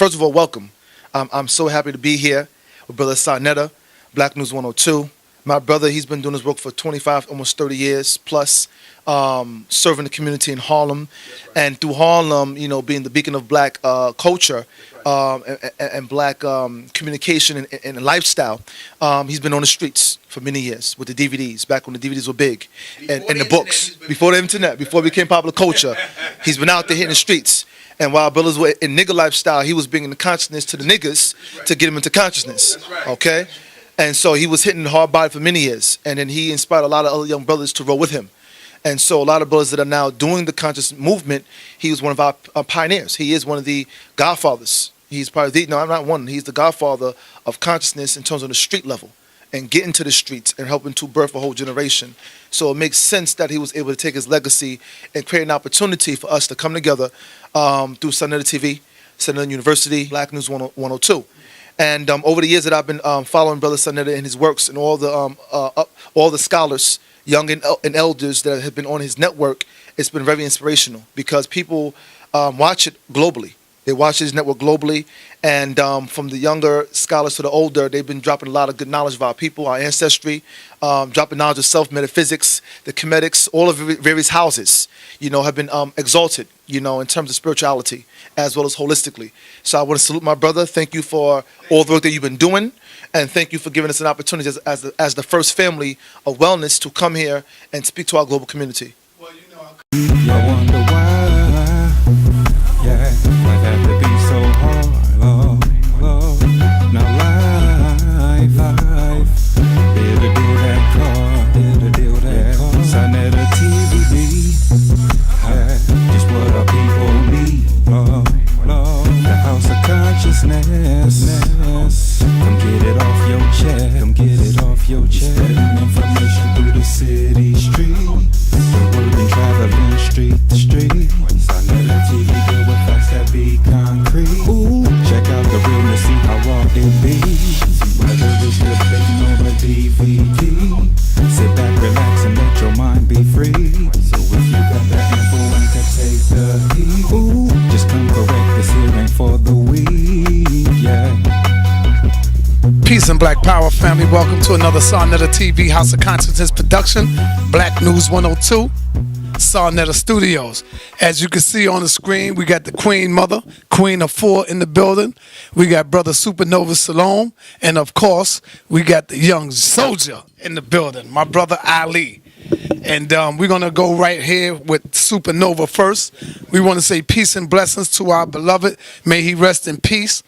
First of all, welcome. I'm so happy to be here with Brother Sarnetta, Black News 102. My brother, he's been doing his work for 25, almost 30 years plus, serving the community in Harlem. And through Harlem, being the beacon of black culture and black communication and lifestyle, he's been on the streets for many years with the DVDs, back when the DVDs were big, and the books. Before the internet, before it became popular culture, he's been out there hitting the streets. And while brothers were in nigger lifestyle, he was bringing the consciousness to the niggas to get them into consciousness. Okay? And so he was hitting hard body for many years. And then he inspired a lot of other young brothers to roll with him. And so a lot of brothers that are now doing the conscious movement, he was one of our pioneers. He is one of the godfathers. He's probably I'm not one. He's the godfather of consciousness in terms of the street level and getting to the streets and helping to birth a whole generation. So it makes sense that he was able to take his legacy and create an opportunity for us to come together through Sarnetta TV, Sarnetta University, Black News 102. And over the years that I've been following Brother Sarnetta and his works and all the scholars, young and elders that have been on his network, it's been very inspirational because people watch it globally. They watch his network globally, and from the younger scholars to the older, they've been dropping a lot of good knowledge of our people, our ancestry, dropping knowledge of self, metaphysics, the comedics, all of various houses, have been exalted, in terms of spirituality as well as holistically. So I want to salute my brother. Thank you for all the work that you've been doing, and thank you for giving us an opportunity as the first family of wellness to come here and speak to our global community. Well, I wonder why, yeah, why have to be so hard, love. Now life, here to do that car, yeah, Sarnetta TV, yeah, just what our people need, love, the house of consciousness, come get it off your chest, spreading information through the city streets, the word been traveling street to street, Sarnetta TV deal with facts that be concrete, ooh, check out the realness, see how raw it be, see whether it's good thing or a DVD, sit back, relax and let your mind be free, so if you got that info and can take the heat, ooh, just come correct, this here ain't for the weak, yeah. Peace and Black Power family. Welcome to another Sarnetta TV House of Consciousness production. Black News 102, Sarnetta Studios. As you can see on the screen, we got the Queen Mother, Queen Afua in the building. We got Brother Supernova Salome. And of course, we got the young soldier in the building, my brother Ali. And we're going to go right here with Supernova first. We want to say peace and blessings to our beloved. May he rest in peace.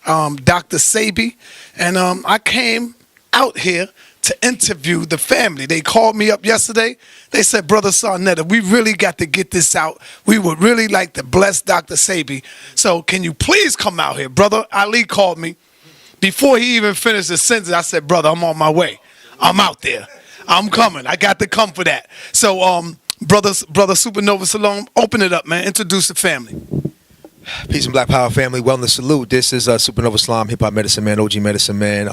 Dr. Sabi, and I came out here to interview the family. They called me up yesterday. They said, Brother Sarnetta, we really got to get this out. We would really like to bless Dr. Sabi. So can you please come out here? Brother Ali called me. Before he even finished the sentence, I said, brother, I'm on my way. I'm out there. I'm coming. I got to come for that. So, brother Supernova Salome, open it up, man. Introduce the family. Peace and Black Power family, wellness salute. This is Supernova Salome, hip hop medicine man, OG medicine man.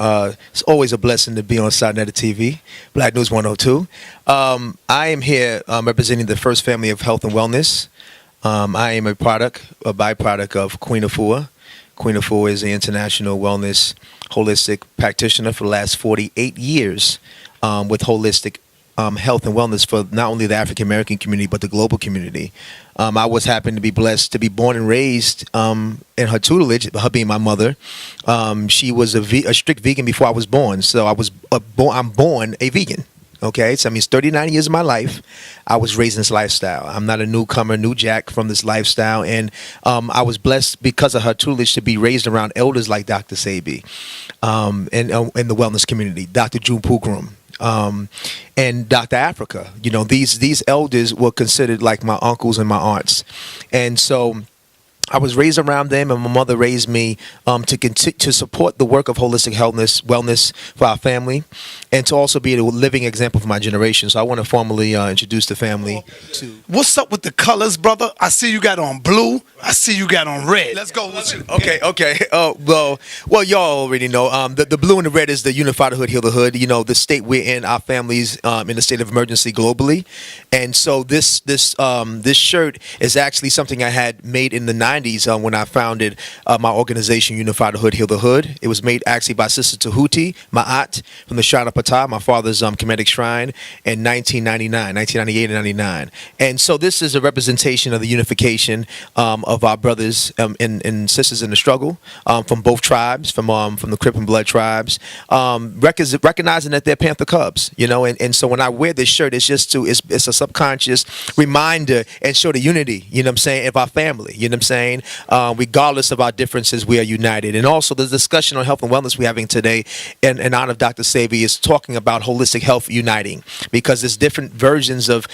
It's always a blessing to be on Sarnetta TV, Black News 102. I am here representing the first family of health and wellness. I am a byproduct of Queen Afua. Queen Afua is an international wellness holistic practitioner for the last 48 years with holistic health and wellness for not only the African American community but the global community. I was happen to be blessed to be born and raised in her tutelage, her being my mother. She was a strict vegan before I was born, so I'm born a vegan. Okay, so I mean, it's 39 years of my life. I was raised in this lifestyle. I'm not a newcomer, new jack from this lifestyle, and I was blessed because of her tutelage to be raised around elders like Dr. Sabi, and in the wellness community, Dr. June Pukrum. And Dr. Africa, these elders were considered like my uncles and my aunts, and so I was raised around them, and my mother raised me to support the work of holistic wellness for our family, and to also be a living example for my generation. So I want to formally introduce the family. What's up with the colors, brother? I see you got on blue. I see you got on red. Let's go with you. Okay. Well, y'all already know. The blue and the red is the Unified Hood, Heal the Hood. The state we're in, our families in a state of emergency globally, and so this shirt is actually something I had made in the 90s when I founded my organization, Unify the Hood, Heal the Hood. It was made actually by Sister Tahuti, my aunt, from the Shrine of Patah, my father's Kemetic shrine, in 1998 and 99. And so this is a representation of the unification of our brothers and sisters in the struggle from both tribes, from the Crip and Blood tribes, recognizing that they're Panther Cubs, you know. And so when I wear this shirt, it's just it's a subconscious reminder and show the unity, you know what I'm saying, of our family, you know what I'm saying. Regardless of our differences, we are united. And also the discussion on health and wellness we're having today in honor of Dr. Sabi is talking about holistic health uniting, because there's different versions of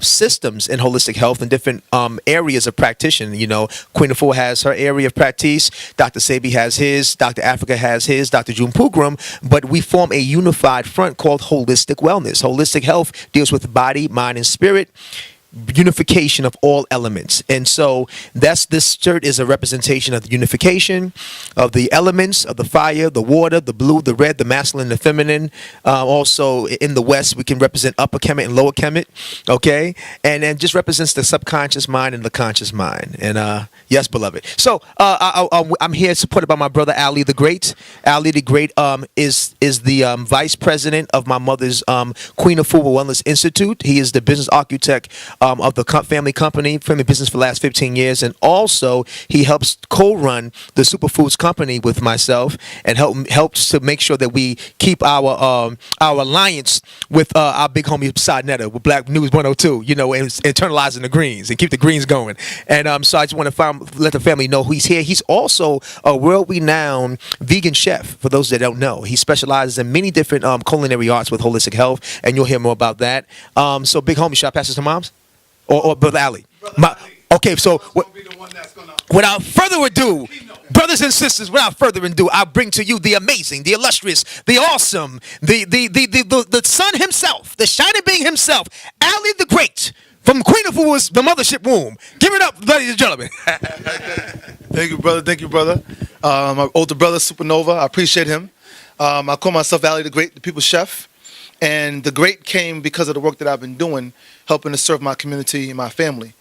systems in holistic health and different areas of practitioner. You know, Queen Afua has her area of practice, Dr. Sabi has his, Dr. Africa has his, Dr. June Pugrum, but we form a unified front called holistic wellness. Holistic health deals with body, mind, and spirit. Unification of all elements. And so this shirt is a representation of the unification of the elements of the fire, the water, the blue, the red, the masculine, the feminine. Also in the West, we can represent upper Kemet and lower Kemet, okay? And then just represents the subconscious mind and the conscious mind. And yes, beloved. So I'm here supported by my brother Ali the Great. Ali the Great is the vice president of my mother's Queen Afua Wellness Institute. He is the business architect of the family business for the last 15 years. And also he helps co-run the Superfoods company with myself and helps to make sure that we keep our alliance with our big homie Side Netta with Black News 102, you know, and internalizing the greens and keep the greens going. And so I just want to let the family know who he's here. He's also a world-renowned vegan chef, for those that don't know. He specializes in many different culinary arts with holistic health, and you'll hear more about that. So big homie, should I pass this to Moms? Or Brother Ali? Okay, so without further ado, brothers and sisters, without further ado, I bring to you the amazing, the illustrious, the awesome, the son himself, the shining being himself, Ali the Great, from Queen Afua's the mothership womb. Give it up, ladies and gentlemen. Thank you, brother. Thank you, brother. My older brother, Supernova, I appreciate him. I call myself Ali the Great, the people's chef. And the great came because of the work that I've been doing, helping to serve my community and my family.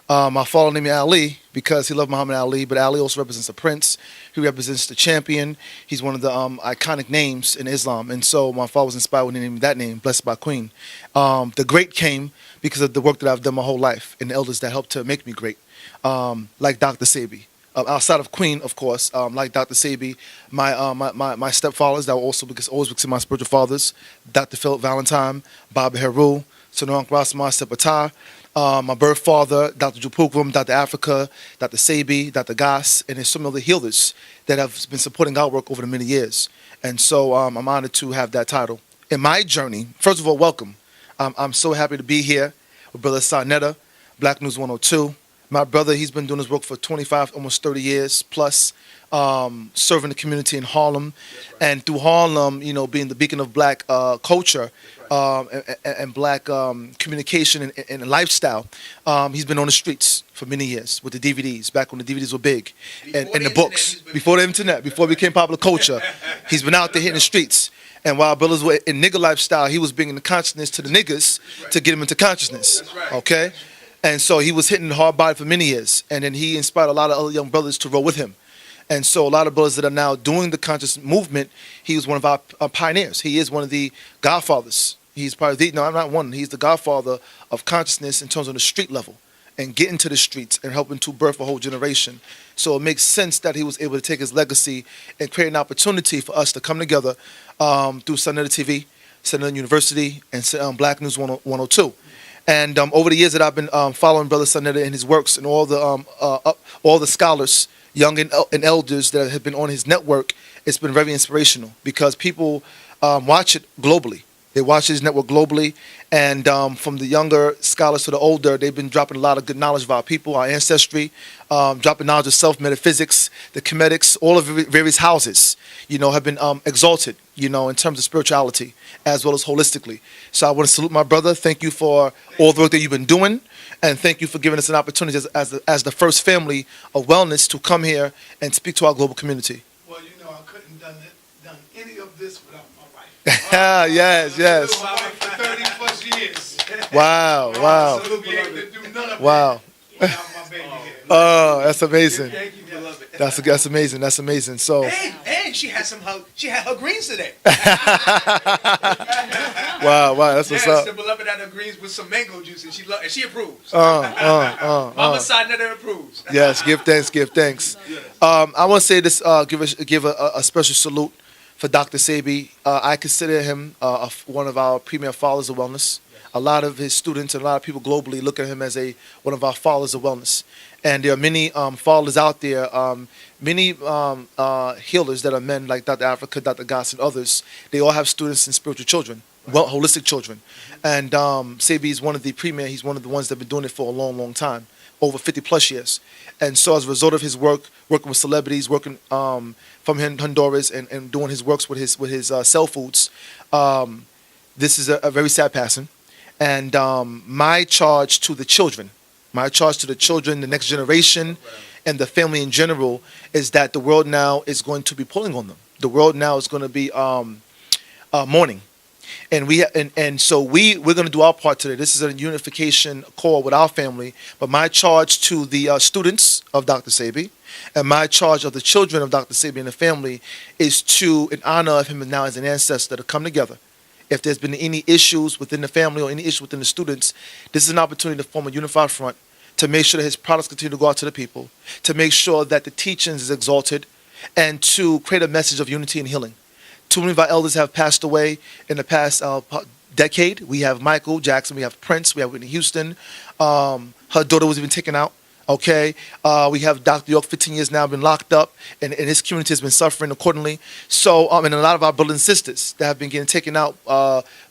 My father named me Ali because he loved Muhammad Ali, but Ali also represents a prince. He represents the champion. He's one of the iconic names in Islam. And so my father was inspired when he named me that name, Blessed by Queen. The great came because of the work that I've done my whole life and the elders that helped to make me great, like Dr. Sabi. Outside of Queen, of course, like Dr. Sabi, my stepfathers that were also always because my spiritual fathers, Dr. Philip Valentine, Baba Heru, Sonong Rasma Sepata, my birth father, Dr. Jupukrum, Dr. Africa, Dr. Sabi, Dr. Gas, and there's some other healers that have been supporting our work over the many years. And so I'm honored to have that title. In my journey, first of all, welcome. I'm so happy to be here with Brother Netta, Black News 102. My brother, he's been doing his work for 25, almost 30 years plus, serving the community in Harlem. Right. And through Harlem, you know, being the beacon of black culture and black communication and lifestyle, he's been on the streets for many years with the DVDs, back when the DVDs were big, and the books. Before the internet, before it became popular culture, he's been out there hitting the streets. And while brothers were in nigger lifestyle, he was bringing the consciousness to the niggas to get them into consciousness, okay? And so he was hitting hard body for many years. And then he inspired a lot of other young brothers to roll with him. And so a lot of brothers that are now doing the conscious movement, he was one of our pioneers. He is one of the godfathers. He's probably no, I'm not one. He's the godfather of consciousness in terms of the street level and getting to the streets and helping to birth a whole generation. So it makes sense that he was able to take his legacy and create an opportunity for us to come together through Sunday TV, Sunday University, and Black News 102. And over the years that I've been following Brother Sanetta and his works and all the scholars, young and elders that have been on his network, it's been very inspirational because people watch it globally. They watch his network globally, and from the younger scholars to the older, they've been dropping a lot of good knowledge of our people, our ancestry, dropping knowledge of self, metaphysics, the Kemetics, all of various houses, you know, have been exalted, you know, in terms of spirituality as well as holistically. So I want to salute my brother. Thank you for all the work that you've been doing, and thank you for giving us an opportunity as the first family of wellness to come here and speak to our global community. Well, you know, I couldn't done any of this without my wife. Yes. My wife for 30 plus years. Wow. So we'll be able to do none of Wow. that without my baby here. Oh, that's amazing. Thank you, beloved. That's amazing. That's amazing. So, And she had her greens today. wow, that's what's up. The beloved had her greens with some mango juice, and she approves. Mama side never approves. Yes, give thanks. I want to say this. Give a special salute for Dr. Sabi. I consider him one of our premier fathers of wellness. A lot of his students and a lot of people globally look at him as one of our fathers of wellness. And there are many fathers out there, many healers that are men like Dr. Africa, Dr. Goss, and others. They all have students and spiritual children, holistic children. And Sabi is one of the premier. He's one of the ones that have been doing it for a long, long time, over 50 plus years. And so as a result of his work, working with celebrities, working from Honduras and doing his works with his cell foods, this is a very sad passing. And my charge to the children, the next generation, and the family in general, is that the world now is going to be pulling on them. The world now is going to be mourning, and so we're going to do our part today. This is a unification call with our family. But my charge to the students of Dr. Sabi, and my charge of the children of Dr. Sabi and the family, is to, in honor of him now as an ancestor, to come together. If there's been any issues within the family or any issues within the students, this is an opportunity to form a unified front, to make sure that his products continue to go out to the people, to make sure that the teachings is exalted, and to create a message of unity and healing. Too many of our elders have passed away in the past decade. We have Michael Jackson, we have Prince, we have Whitney Houston. Her daughter was even taken out. Okay, we have Dr. York, 15 years now, been locked up, and his community has been suffering accordingly. So, and a lot of our brothers and sisters that have been getting taken out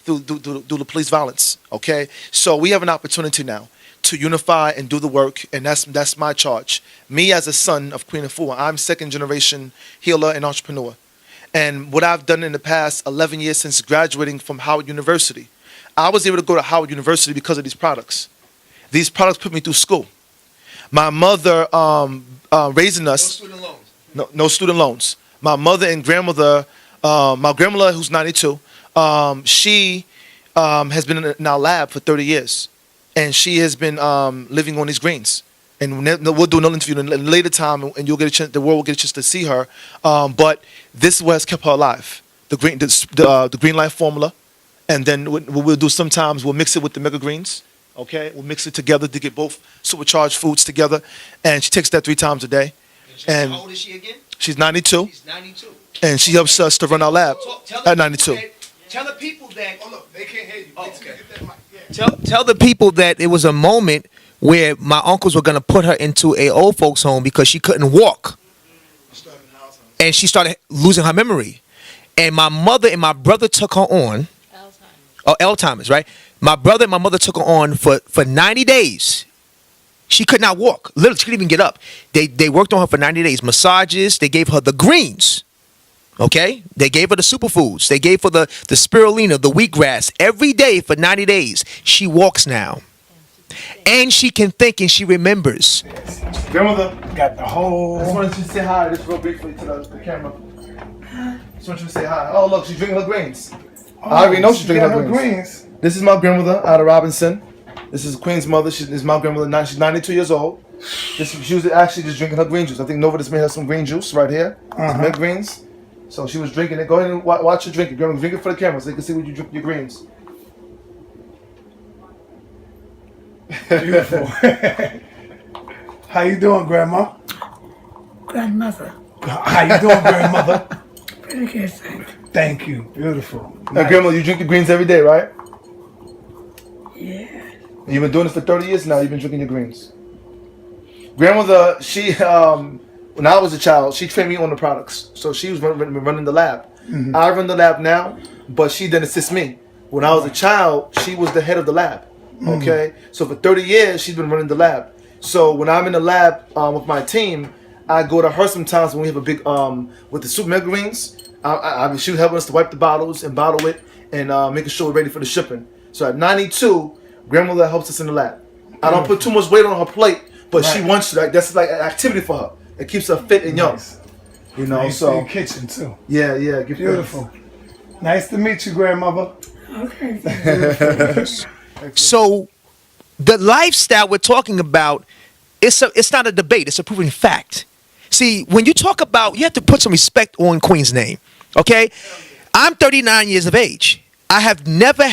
through the police violence. Okay, so we have an opportunity now to unify and do the work, and that's my charge. Me as a son of Queen Afua, I'm second generation healer and entrepreneur. And what I've done in the past 11 years since graduating from Howard University, I was able to go to Howard University because of these products. These products put me through school. My mother raising us. No student loans. No student loans. My mother and grandmother, my grandmother who's 92, she has been in our lab for 30 years. And she has been living on these greens. And we'll do another interview in a later time, and you'll get a chance. The world will get a chance to see her. But this is what has kept her alive. The green life formula, and then what we'll do sometimes, we'll mix it with the mega greens. Okay, we'll mix it together to get both supercharged foods together, and she takes that 3 times a day. And how old is she again? She's 92. She's 92. And she helps us to run our lab at 92. Tell the people that. Oh look, they can't hear you. Oh, okay. Get that mic. Yeah. Tell the people that it was a moment where my uncles were going to put her into a old folks home because she couldn't walk, and she started losing her memory. And my mother and my brother took her on. Alzheimer's, right? My brother and my mother took her on for 90 days. She could not walk. Literally, she couldn't even get up. They worked on her for 90 days. Massages. They gave her the greens. Okay? They gave her the superfoods. They gave her the spirulina, the wheatgrass. Every day for 90 days. She walks now. And she can think and she remembers. Grandmother, Got the whole. I just wanted you to say hi. Just real briefly to the camera. Just want you to say hi. Oh, look, she's drinking her greens. I already know she's drinking her greens. This is my grandmother out of Robinson. This is Queen's mother. This is my grandmother. She's 92 years old. She was actually just drinking her green juice. I think Nova just made her some green juice right here. Some milk greens. So she was drinking it. Go ahead and watch her drink it. Grandma, drink it for the camera so they can see what you drink your greens. Beautiful. How you doing, Grandma? Grandmother. How you doing, Grandmother? Pretty good, thank you. Thank you. Beautiful. Now, Grandma, you drink your greens every day, right? Yeah. And you've been doing it for 30 years now. You've been drinking your greens. Grandmother, she, when I was a child, she trained me on the products. So she was running the lab. Mm-hmm. I run the lab now, but she didn't assist me. When I was a child, she was the head of the lab. Okay? So for 30 years, she's been running the lab. So when I'm in the lab with my team, I go to her sometimes when we have a big, with the soup mega greens. She was helping us to wipe the bottles and bottle it and making sure we're ready for the shipping. So at 92, grandmother helps us in the lab. I don't put too much weight on her plate, but she wants to. Like, that's like an activity for her. It keeps her fit and young. Nice. You know, Nice so in the kitchen too. yeah. Beautiful. Nice to meet you, grandmother. Okay. So the lifestyle we're talking about It's not a debate. It's a proven fact. See, when you talk about, you have to put some respect on Queen's name. Okay, I'm 39 years of age. I have never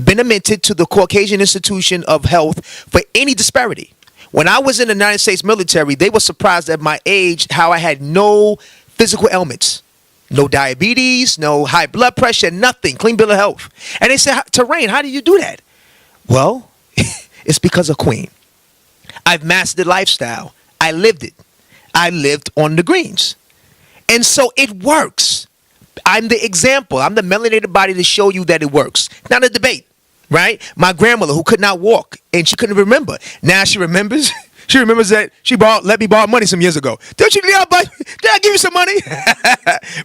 been admitted to the Caucasian Institution of Health for any disparity. When I was in the United States military, they were surprised at my age, how I had no physical ailments, no diabetes, no high blood pressure, nothing, clean bill of health. And they said, Terrain, how do you do that? Well, it's because of Queen. I've mastered lifestyle. I lived it. I lived on the greens. And so it works. I'm the example. I'm the melanated body to show you that it works. Not a debate. Right? My grandmother who could not walk and she couldn't remember. Now she remembers. She remembers that she let me borrow money some years ago. Did I give you some money?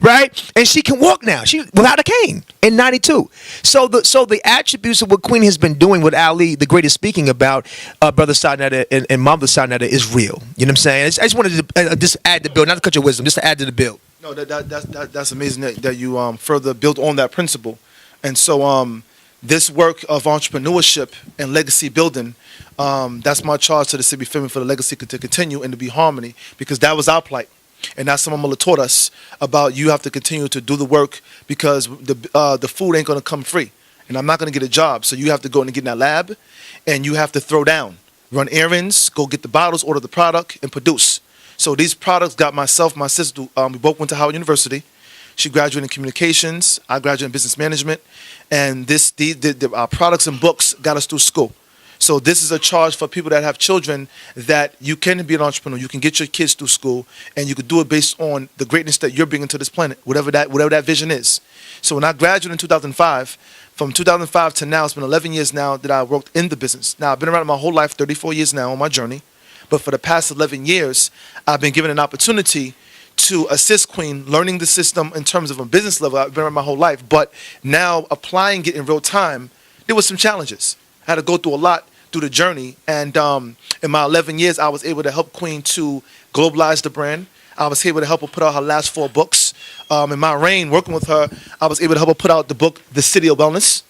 Right? And she can walk now. She without a cane in 92. So the attributes of what Queen has been doing, what Ali, the great, is speaking about, Brother Sarnetta and Mom Sarnetta, is real. You know what I'm saying? I just wanted to just add the bill, not to cut your wisdom, just to add to the bill. No, that's amazing that you further build on that principle. And so this work of entrepreneurship and legacy building, that's my charge to the city family, for the legacy to continue and to be harmony, because that was our plight. And that's what Mama taught us about. You have to continue to do the work, because the food ain't going to come free. And I'm not going to get a job. So you have to go and get in that lab, and you have to throw down, run errands, go get the bottles, order the product, and produce. So these products got myself, my sister, we both went to Howard University. She graduated in communications. I graduated in business management. And our products and books got us through school. So this is a charge for people that have children, that you can be an entrepreneur. You can get your kids through school, and you can do it based on the greatness that you're bringing to this planet, whatever that vision is. So when I graduated in 2005, from 2005 to now, it's been 11 years now that I worked in the business. Now, I've been around my whole life, 34 years now on my journey. But for the past 11 years, I've been given an opportunity to assist Queen learning the system in terms of a business level. I've been around my whole life, but now applying it in real time, there was some challenges. I had to go through a lot through the journey, and in my 11 years, I was able to help Queen to globalize the brand. I was able to help her put out her last 4 books. In my reign, working with her, I was able to help her put out the book, The City of Wellness,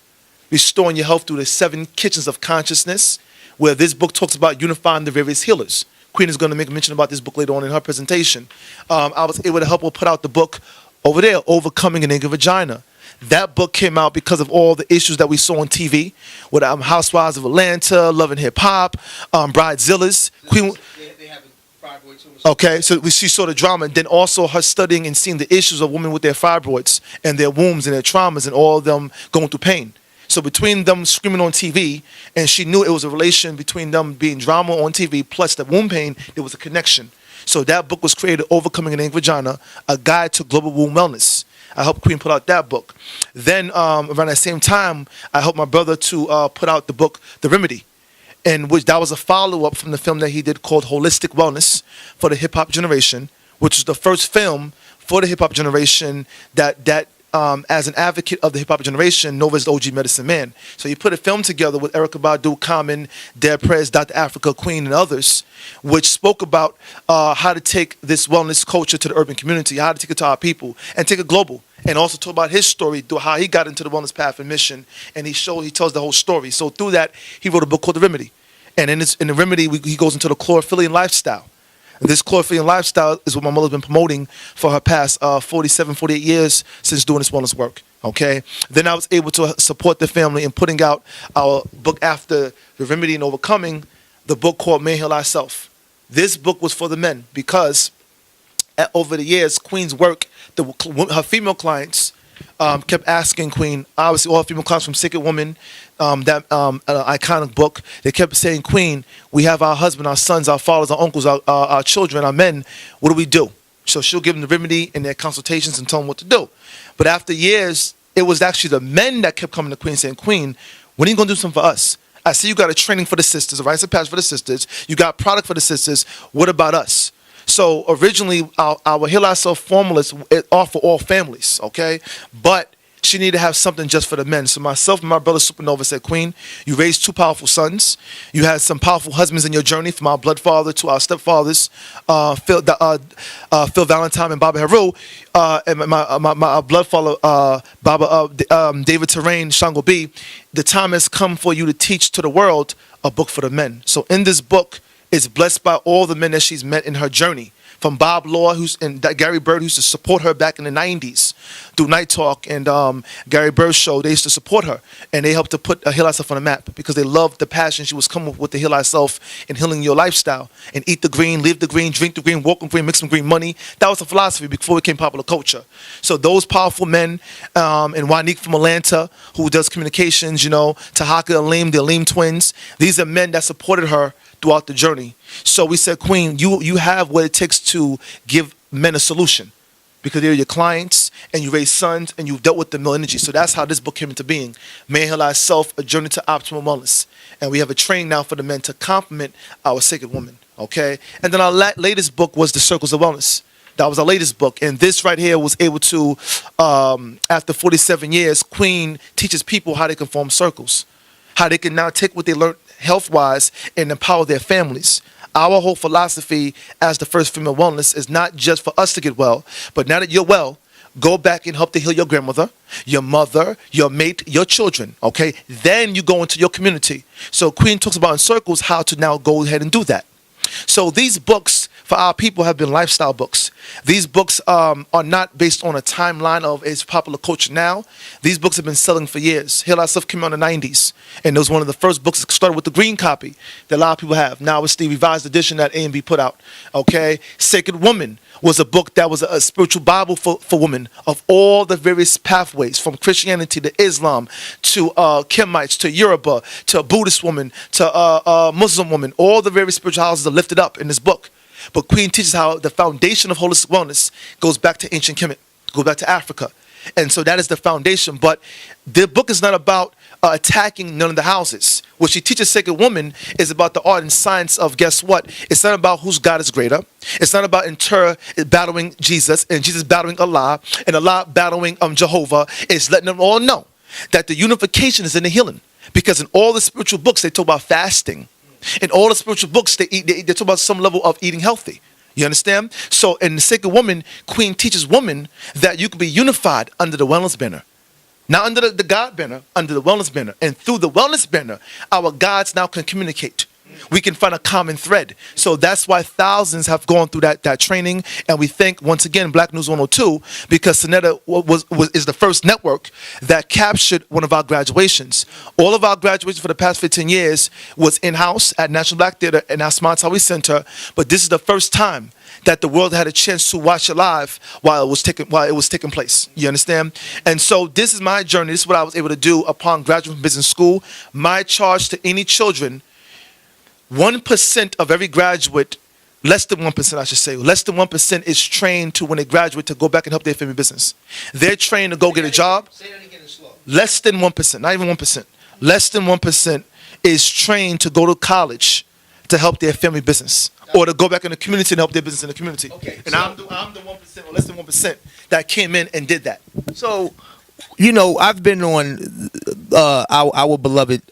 Restoring Your Health Through the 7 Kitchens of Consciousness, where this book talks about unifying the various healers. Queen is going to make a mention about this book later on in her presentation. I was able to help her put out the book over there, Overcoming an Angry Vagina. That book came out because of all the issues that we saw on TV with Housewives of Atlanta, Love and Hip Hop, Bridezillas. Queen. They have a fibroid too. Okay, so she saw the drama, and then also her studying and seeing the issues of women with their fibroids and their wombs and their traumas and all of them going through pain. So between them screaming on TV, and she knew it was a relation between them being drama on TV plus the womb pain, there was a connection. So that book was created, Overcoming an Angry Vagina, a guide to global womb wellness. I helped Queen put out that book. Then around that same time, I helped my brother to put out the book, The Remedy, in which that was a follow-up from the film that he did called Holistic Wellness for the hip-hop generation, which was the first film for the hip-hop generation that as an advocate of the hip-hop generation, known as the OG Medicine Man. So he put a film together with Erykah Badu, Common, Dead Prez, Dr. Africa, Queen, and others, which spoke about how to take this wellness culture to the urban community, how to take it to our people, and take it global. And also talk about his story, through how he got into the wellness path and mission, and he tells the whole story. So through that, he wrote a book called The Remedy. And in The Remedy, he goes into the chlorophyllian lifestyle. And this chlorophyllian lifestyle is what my mother's been promoting for her past 47, 48 years since doing this wellness work. Okay. Then I was able to support the family in putting out our book after The Remedy and Overcoming, the book called Man Heal Thyself. This book was for the men because over the years, Queen's work, her female clients kept asking Queen, obviously all female clients from Sick Woman, that iconic book, they kept saying, Queen, we have our husband, our sons, our fathers, our uncles, our children, our men, what do we do? So she'll give them the remedy in their consultations and tell them what to do. But after years, it was actually the men that kept coming to Queen saying, Queen, when are you going to do something for us? I see you got a training for the sisters, a rites of passage for the sisters. You got product for the sisters. What about us? So originally, our Heal Ourself formulas are for all families, okay? But she needed to have something just for the men. So myself and my brother Supernova said, Queen, you raised 2 powerful sons. You had some powerful husbands in your journey, from our blood father to our stepfathers, Phil Valentine and Baba Heru, and my blood father, David Terrain, Shango B. The time has come for you to teach to the world a book for the men. So in this book, is blessed by all the men that she's met in her journey. From Bob Law, and Gary Bird, who used to support her back in the 90s through Night Talk and Gary Bird's show. They used to support her, and they helped to put Heal Thyself on the map because they loved the passion she was coming with the Heal Thyself and healing your lifestyle. And eat the green, live the green, drink the green, walk the green, mix some green money. That was the philosophy before it became popular culture. So those powerful men, and Wanique from Atlanta, who does communications, Tahaka Aleem, the Aleem twins, these are men that supported her throughout the journey. So we said, Queen, you have what it takes to give men a solution because they're your clients and you raise sons and you've dealt with the male energy. So that's how this book came into being. Man Heal Thyself, A Journey to Optimal Wellness. And we have a training now for the men to complement our sacred woman. Okay? And then our latest book was The Circles of Wellness. That was our latest book. And this right here was able to, after 47 years, Queen teaches people how they can form circles. How they can now take what they learned health-wise and empower their families. Our whole philosophy as the first female wellness is not just for us to get well, but now that you're well, go back and help to heal your grandmother, your mother, your mate, your children, okay? Then you go into your community. So Queen talks about in circles how to now go ahead and do that. So these books for our people have been lifestyle books. These books are not based on a timeline of its popular culture now. These books have been selling for years. Heal Thyself came out in the 90s, and it was one of the first books that started with the green copy that a lot of people have. Now it's the revised edition that A&B put out, okay? Sacred Woman was a book that was a spiritual Bible for women of all the various pathways, from Christianity to Islam to Kemites to Yoruba to a Buddhist woman to a Muslim woman. All the various spiritualities are lifted up in this book. But Queen teaches how the foundation of holistic wellness goes back to ancient Kemet, goes back to Africa. And so that is the foundation. But the book is not about attacking none of the houses. What she teaches Sacred Woman is about the art and science of, guess what? It's not about whose God is greater. It's not about battling Jesus and Jesus battling Allah and Allah battling Jehovah. It's letting them all know that the unification is in the healing. Because in all the spiritual books, they talk about fasting. In all the spiritual books, they talk about some level of eating healthy. You understand? So in the Sacred Woman, Queen teaches women that you can be unified under the wellness banner. Not under the God banner, under the wellness banner. And through the wellness banner, our gods now can communicate. We can find a common thread. So that's why thousands have gone through that training. And we thank, once again, Black News 102, because Sonetta is the first network that captured one of our graduations. All of our graduations for the past 15 years was in-house at National Black Theater and our Smart Highway Center. But this is the first time that the world had a chance to watch it live while it was taking place. You understand? And so this is my journey. This is what I was able to do upon graduating from business school. My charge to any children: 1% of every graduate, less than 1%, I should say, less than 1% is trained to, when they graduate, to go back and help their family business. They're trained to go get a job. Say that again slow. Less than 1%, not even 1%. Less than 1% is trained to go to college to help their family business, or to go back in the community and help their business in the community. Okay, and I'm the 1% or less than 1% that came in and did that. So, I've been on our beloved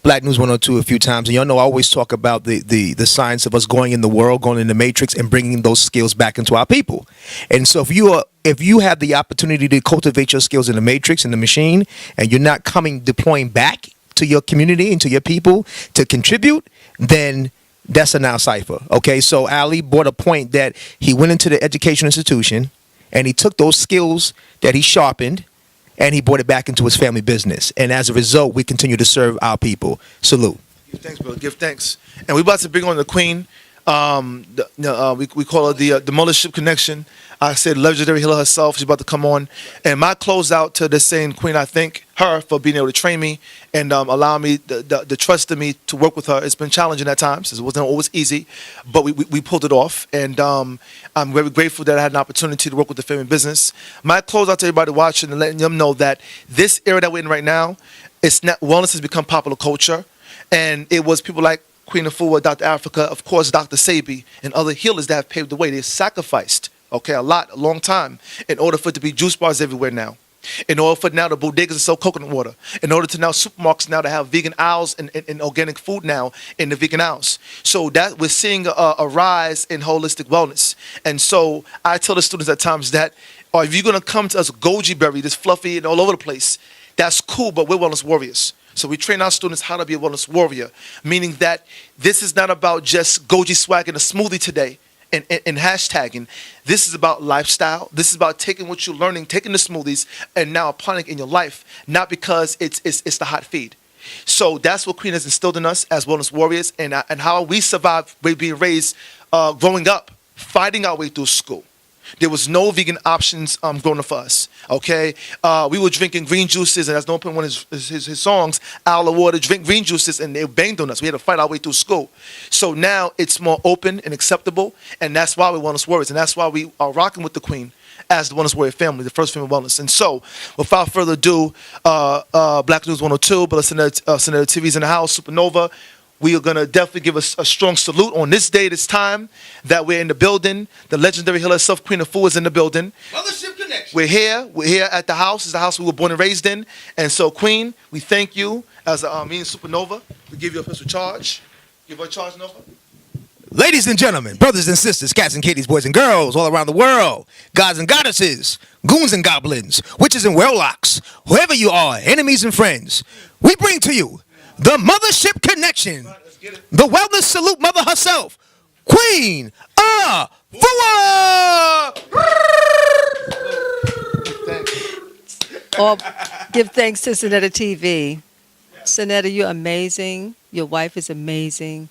Black News 102 a few times, and y'all know I always talk about the science of us going in the world, going in the matrix, and bringing those skills back into our people. And so if you have the opportunity to cultivate your skills in the matrix, in the machine, and you're not deploying back to your community and to your people to contribute, then that's a now cipher. Okay, so Ali brought a point that he went into the education institution and he took those skills that he sharpened and he brought it back into his family business. And as a result, we continue to serve our people. Salute. Give thanks, brother. Give thanks. And we about to bring on the Queen. We call her the Mothership Connection. I said legendary healer herself. She's about to come on. And my closeout to this saying, Queen, I thank her for being able to train me and allow me the trust in me to work with her. It's been challenging at times. It wasn't always easy, but we pulled it off. And I'm very grateful that I had an opportunity to work with the family business. My closeout to everybody watching and letting them know that this era that we're in right now, wellness has become popular culture. And it was people like Queen Afua, Dr. Africa, of course, Dr. Sabi, and other healers that have paved the way. They sacrificed, a long time, in order for it to be juice bars everywhere now. In order for now the bodegas to sell coconut water. In order to now supermarkets now to have vegan aisles and organic food now in the vegan aisles. So that we're seeing a rise in holistic wellness. And so I tell the students at times that, if you're going to come to us goji berry, this fluffy and all over the place, that's cool, but we're wellness warriors. So we train our students how to be a wellness warrior, meaning that this is not about just goji swag and a smoothie today and hashtagging. This is about lifestyle. This is about taking what you're learning, taking the smoothies, and now applying it in your life, not because it's the hot feed. So that's what Queen has instilled in us as wellness warriors, and how we survived being raised, growing up, fighting our way through school. There was no vegan options growing up for us. Okay, we were drinking green juices, and as no point one of his songs, "Owl of Water," drink green juices, and they banged on us. We had to fight our way through school. So now it's more open and acceptable, and that's why we're wellness warriors, and that's why we are rocking with the Queen as the Wellness Warrior family, the first family of wellness. And so, without further ado, Black News 102, but Senator TV's in the house, Supernova. We are going to definitely give us a strong salute on this day, this time that we're in the building. The legendary healer herself, Queen Afua, is in the building. Mothership Connection. We're here at the house. It's the house we were born and raised in. And so, Queen, we thank you as me and Supernova. We give you a official charge. Give her a charge, Nova. Ladies and gentlemen, brothers and sisters, cats and kitties, boys and girls all around the world, gods and goddesses, goons and goblins, witches and warlocks, whoever you are, enemies and friends, we bring to you the Mothership Connection, the wellness salute mother herself, Queen Afua. Or give thanks to Sonetta TV. Sonetta, you're amazing. Your wife is amazing.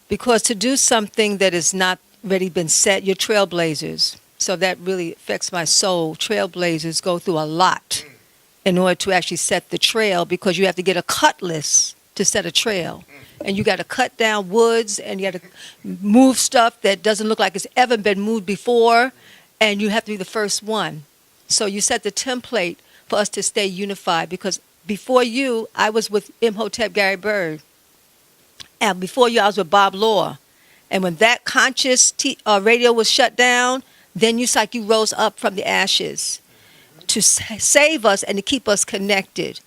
Because to do something that has not already been set, you're trailblazers. So that really affects my soul. Trailblazers go through a lot in order to actually set the trail, because you have to get a cutlass to set a trail. And you got to cut down woods, and you got to move stuff that doesn't look like it's ever been moved before, and you have to be the first one. So you set the template for us to stay unified, because before you, I was with Imhotep Gary Bird. And before you, I was with Bob Law. And when that conscious radio was shut down, then you rose up from the ashes to save us and to keep us connected.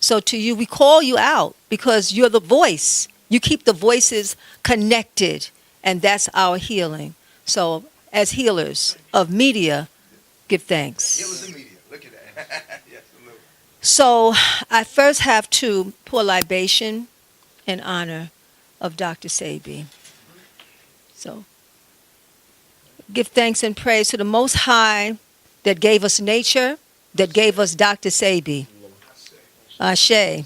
So to you, we call you out because you're the voice. You keep the voices connected, and that's our healing. So as healers of media, give thanks. It was the media. Look at that. Yes, so I first have to pour libation in honor of Dr. Sebi. So give thanks and praise to the Most High that gave us nature, that gave us Dr. Sebi. Ashe.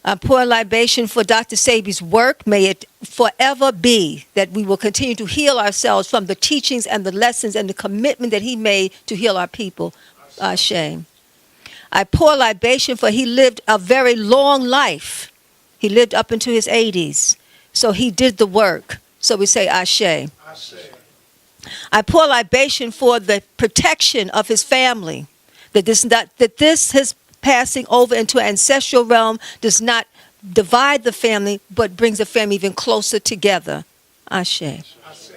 I pour libation for Dr. Sebi's work. May it forever be that we will continue to heal ourselves from the teachings and the lessons and the commitment that he made to heal our people. Ashe. I pour libation for he lived a very long life. He lived up into his 80s. So he did the work. So we say Ashe. Ashe. I pour libation for the protection of his family. That his passing over into an ancestral realm does not divide the family, but brings the family even closer together. Ashe. Ashe.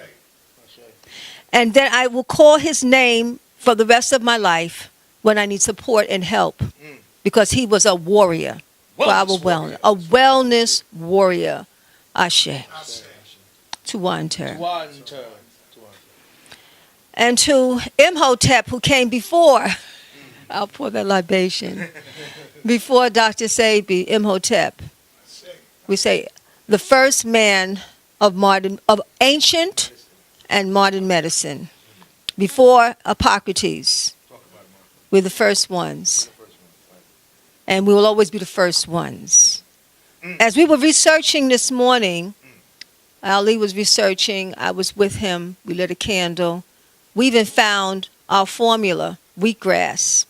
And then I will call his name for the rest of my life when I need support and help, because he was a warrior for our wellness. A wellness warrior. Ashe. Ashe. Tuwanter. And to Imhotep, who came before, I'll pour that libation, before Dr. Sebi, Imhotep. We say the first man of ancient and modern medicine. Before Hippocrates, we're the first ones. And we will always be the first ones. As we were researching this morning, Ali was researching, I was with him, we lit a candle. We even found our formula, wheatgrass.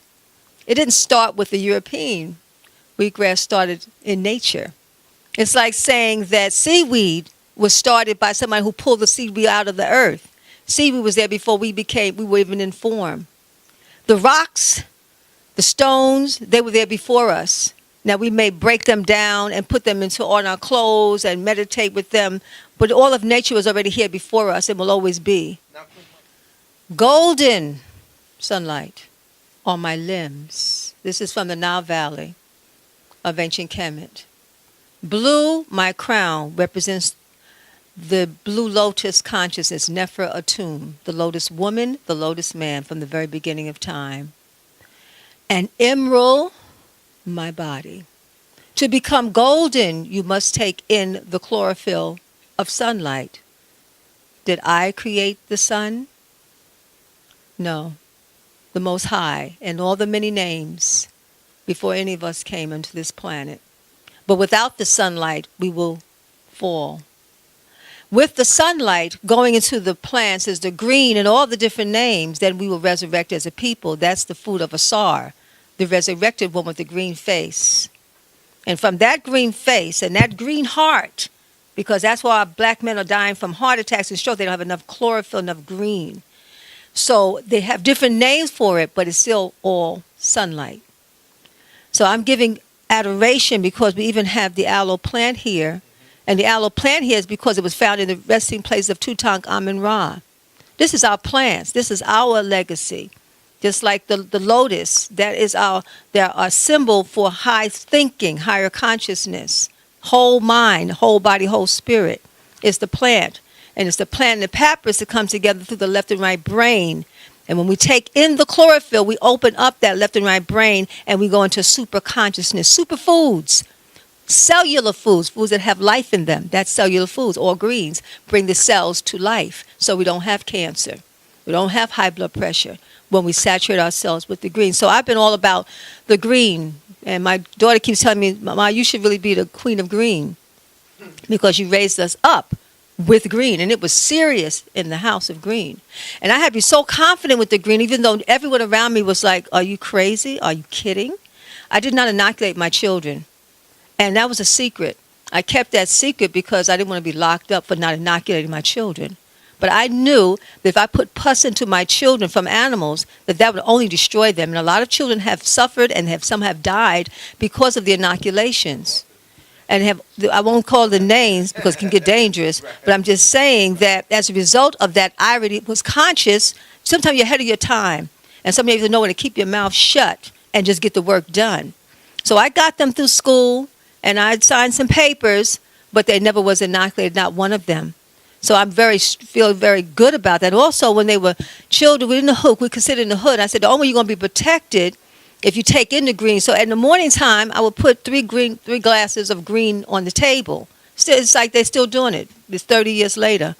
It didn't start with the European. Wheatgrass started in nature. It's like saying that seaweed was started by somebody who pulled the seaweed out of the earth. Seaweed was there before we were even informed. The rocks, the stones, they were there before us. Now we may break them down and put them on our clothes and meditate with them, but all of nature was already here before us and will always be. Golden sunlight on my limbs. This is from the Nile Valley of ancient Kemet. Blue, my crown, represents the blue lotus consciousness, Nefer Atum, the lotus woman, the lotus man from the very beginning of time. And emerald, my body. To become golden, you must take in the chlorophyll of sunlight. Did I create the sun? No. The Most High and all the many names before any of us came into this planet. But without the sunlight, we will fall. With the sunlight going into the plants as the green and all the different names, then we will resurrect as a people. That's the food of Asar, the resurrected one with the green face. And from that green face and that green heart, because that's why our black men are dying from heart attacks and stroke, they don't have enough chlorophyll, enough green. So they have different names for it, but it's still all sunlight. So I'm giving adoration because we even have the aloe plant here. And the aloe plant here is because it was found in the resting place of Tutankhamun-Ra. This is our plants. This is our legacy. Just like the lotus, that is our symbol for high thinking, higher consciousness, whole mind, whole body, whole spirit. It's the plant. And it's the plant and the papyrus that come together through the left and right brain. And when we take in the chlorophyll, we open up that left and right brain and we go into super consciousness, superfoods, cellular foods, foods that have life in them. That's cellular foods, all greens, bring the cells to life so we don't have cancer. We don't have high blood pressure when we saturate ourselves with the green. So I've been all about the green. And my daughter keeps telling me, Mama, you should really be the queen of green because you raised us up with green. And it was serious in the house of green. And I had to be so confident with the green, even though everyone around me was like, are you crazy? Are you kidding? I did not inoculate my children. And that was a secret. I kept that secret because I didn't want to be locked up for not inoculating my children. But I knew that if I put pus into my children from animals, that would only destroy them. And a lot of children have suffered and some have died because of the inoculations. And I won't call the names because it can get dangerous, but I'm just saying that as a result of that, I already was conscious. Sometimes you're ahead of your time. And some of you know when to keep your mouth shut and just get the work done. So I got them through school and I signed some papers, but they never was inoculated, not one of them. So I feel very good about that. Also, when they were children, we in the hood, we considered in the hood. I said, the only way you're going to be protected if you take in the green. So in the morning time, I would put three glasses of green on the table. Still, it's like they're still doing it. It's 30 years later.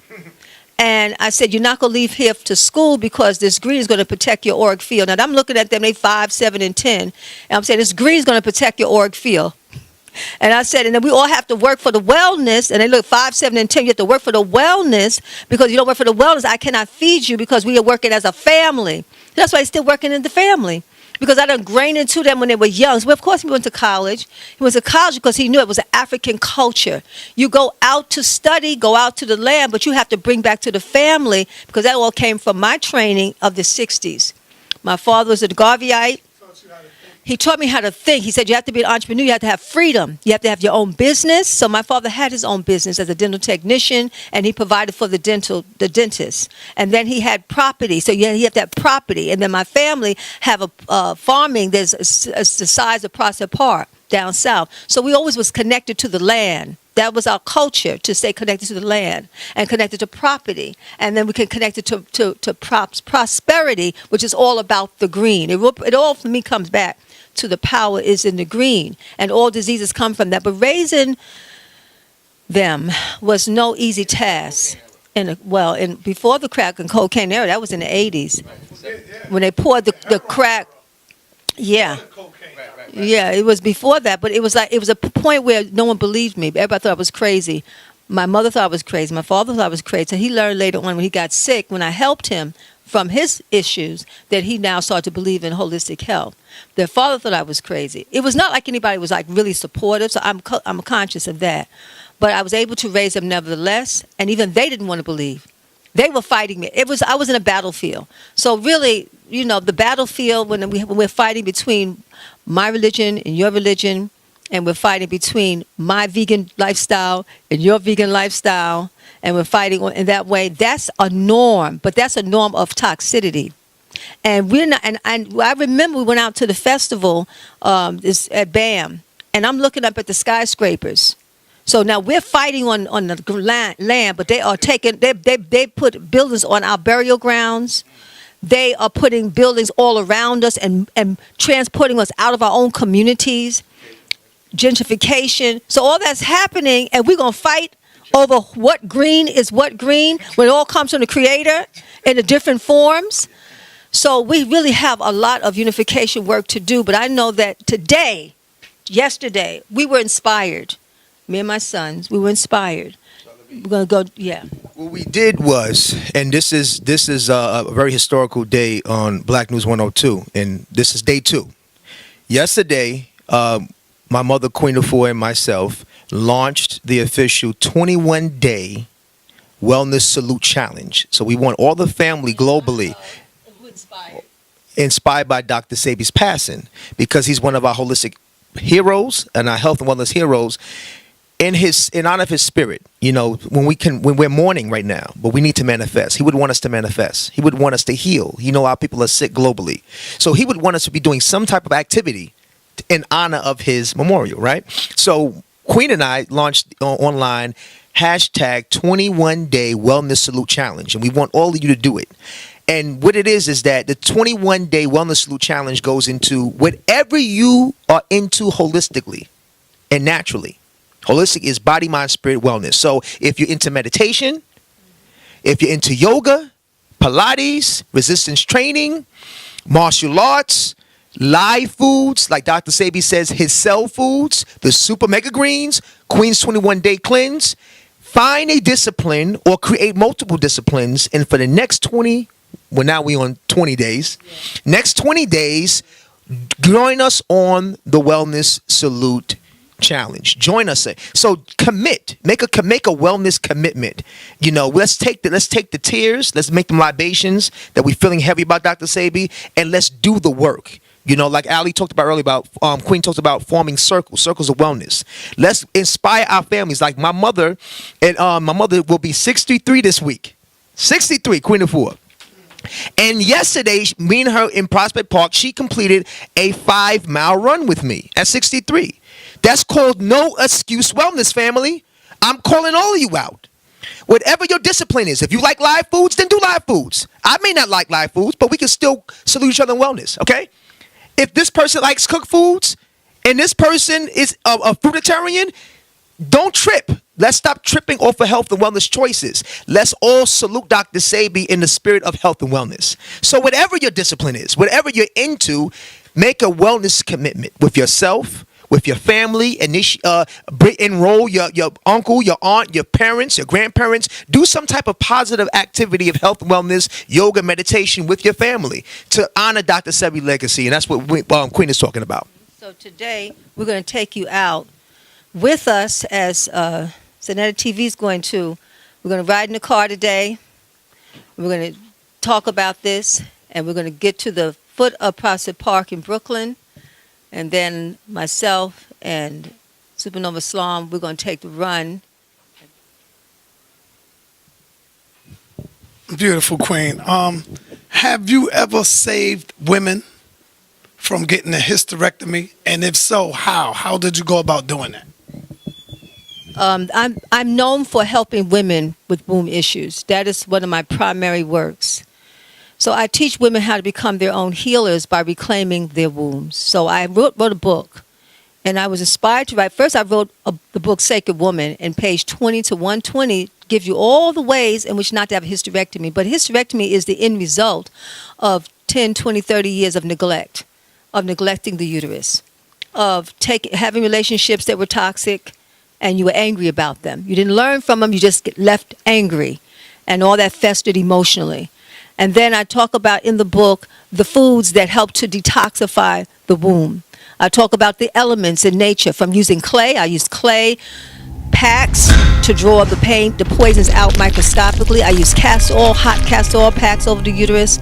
And I said, you're not going to leave here to school because this green is going to protect your auric field. Now, I'm looking at them, they 5, 7, and 10. And I'm saying, this green is going to protect your auric field. And I said, and then we all have to work for the wellness. And they look 5, 7, and 10. You have to work for the wellness because you don't work for the wellness. I cannot feed you because we are working as a family. That's why he's still working in the family. Because I done grained into them when they were young. So of course he went to college. He went to college because he knew it was an African culture. You go out to study, go out to the land, but you have to bring back to the family because that all came from my training of the 60s. My father was a Garveyite. He taught me how to think. He said you have to be an entrepreneur. You have to have freedom. You have to have your own business. So my father had his own business as a dental technician, and he provided for the dentist. And then he had property. So he had that property. And then my family have a farming. There's the size of Prospect Park down south. So we always was connected to the land. That was our culture, to stay connected to the land and connected to property. And then we can connect it to prosperity, which is all about the green. It all, for me, comes back to the power is in the green. And all diseases come from that. But raising them was no easy task. And before the crack and cocaine era, that was in the 80s. When they poured the crack, yeah. Yeah, it was before that, but it was a point where no one believed me. Everybody thought I was crazy. My mother thought I was crazy. My father thought I was crazy. So he learned later on when he got sick, when I helped him from his issues, that he now started to believe in holistic health. Their father thought I was crazy. It was not like anybody was like really supportive, so I'm conscious of that. But I was able to raise them nevertheless, and even they didn't want to believe. They were fighting me. I was in a battlefield. So really, the battlefield when we're fighting between my religion and your religion, and we're fighting between my vegan lifestyle and your vegan lifestyle, and we're fighting in that way, that's a norm, but that's a norm of toxicity. And we're not. And I remember we went out to the festival at BAM, and I'm looking up at the skyscrapers. So now we're fighting on the land, but they are taking. They put buildings on our burial grounds. They are putting buildings all around us and transporting us out of our own communities, gentrification. So all that's happening, and we're going to fight over what green is what green when it all comes from the Creator in the different forms. So we really have a lot of unification work to do. But I know that yesterday, we were inspired. Me and my sons, we were inspired. We're going to go, yeah. What we did was, and this is a very historical day on Black News 102, and this is day 2. Yesterday, my mother, Queen Afua, and myself launched the official 21-day Wellness Salute Challenge. So we want all the family globally inspired by Dr. Sebi's passing, because he's one of our holistic heroes and our health and wellness heroes. In honor of his spirit, you know, when we're mourning right now, but we need to manifest. He would want us to manifest. He would want us to heal. You know, our people are sick globally. So he would want us to be doing some type of activity in honor of his memorial, right? So Queen and I launched online hashtag 21-day Wellness Salute Challenge, and we want all of you to do it. And what it is that the 21-day Wellness Salute Challenge goes into whatever you are into holistically and naturally. Holistic is body, mind, spirit, wellness. So if you're into meditation, if you're into yoga, Pilates, resistance training, martial arts, live foods, like Dr. Sebi says, his cell foods, the super mega greens, Queen's 21-day cleanse, find a discipline or create multiple disciplines. And for the next 20, well, now we on 20 days. Yeah. Next 20 days, join us on the Wellness Salute Challenge. Join us. So commit. Make a wellness commitment. You know, let's take the tears. Let's make them libations that we're feeling heavy about Dr. Sebi, and let's do the work. You know, like Ali talked about earlier about Queen talked about forming circles of wellness. Let's inspire our families. Like my mother, and my mother will be 63 this week. 63, Queen Afua. And yesterday, me and her in Prospect Park, she completed a 5-mile run with me at 63. That's called No Excuse Wellness, family. I'm calling all of you out. Whatever your discipline is, if you like live foods, then do live foods. I may not like live foods, but we can still salute each other in wellness, okay? If this person likes cooked foods and this person is a fruitarian, don't trip. Let's stop tripping off of health and wellness choices. Let's all salute Dr. Sebi in the spirit of health and wellness. So whatever your discipline is, whatever you're into, make a wellness commitment with yourself, with your family, enroll your uncle, your aunt, your parents, your grandparents. Do some type of positive activity of health and wellness, yoga, meditation with your family to honor Dr. Sebi's legacy. And that's what Queen is talking about. So today, we're going to take you out with us as Sonetta TV is going to. We're going to ride in the car today. We're going to talk about this, and we're going to get to the foot of Prospect Park in Brooklyn. And then myself and Supernova Islam, we're going to take the run. Beautiful, Queen. Have you ever saved women from getting a hysterectomy? And if so, how? How did you go about doing that? I'm known for helping women with womb issues. That is one of my primary works. So I teach women how to become their own healers by reclaiming their wombs. So I wrote a book, and I was inspired to write. First, I wrote the book Sacred Woman, and page 20 to 120 gives you all the ways in which not to have a hysterectomy. But hysterectomy is the end result of 10, 20, 30 years of neglect, of neglecting the uterus, of having relationships that were toxic, and you were angry about them. You didn't learn from them. You just get left angry, and all that festered emotionally. And then I talk about in the book the foods that help to detoxify the womb. I talk about the elements in nature, from using clay. I use clay packs to draw the poisons out microscopically. I use hot castor oil packs over the uterus.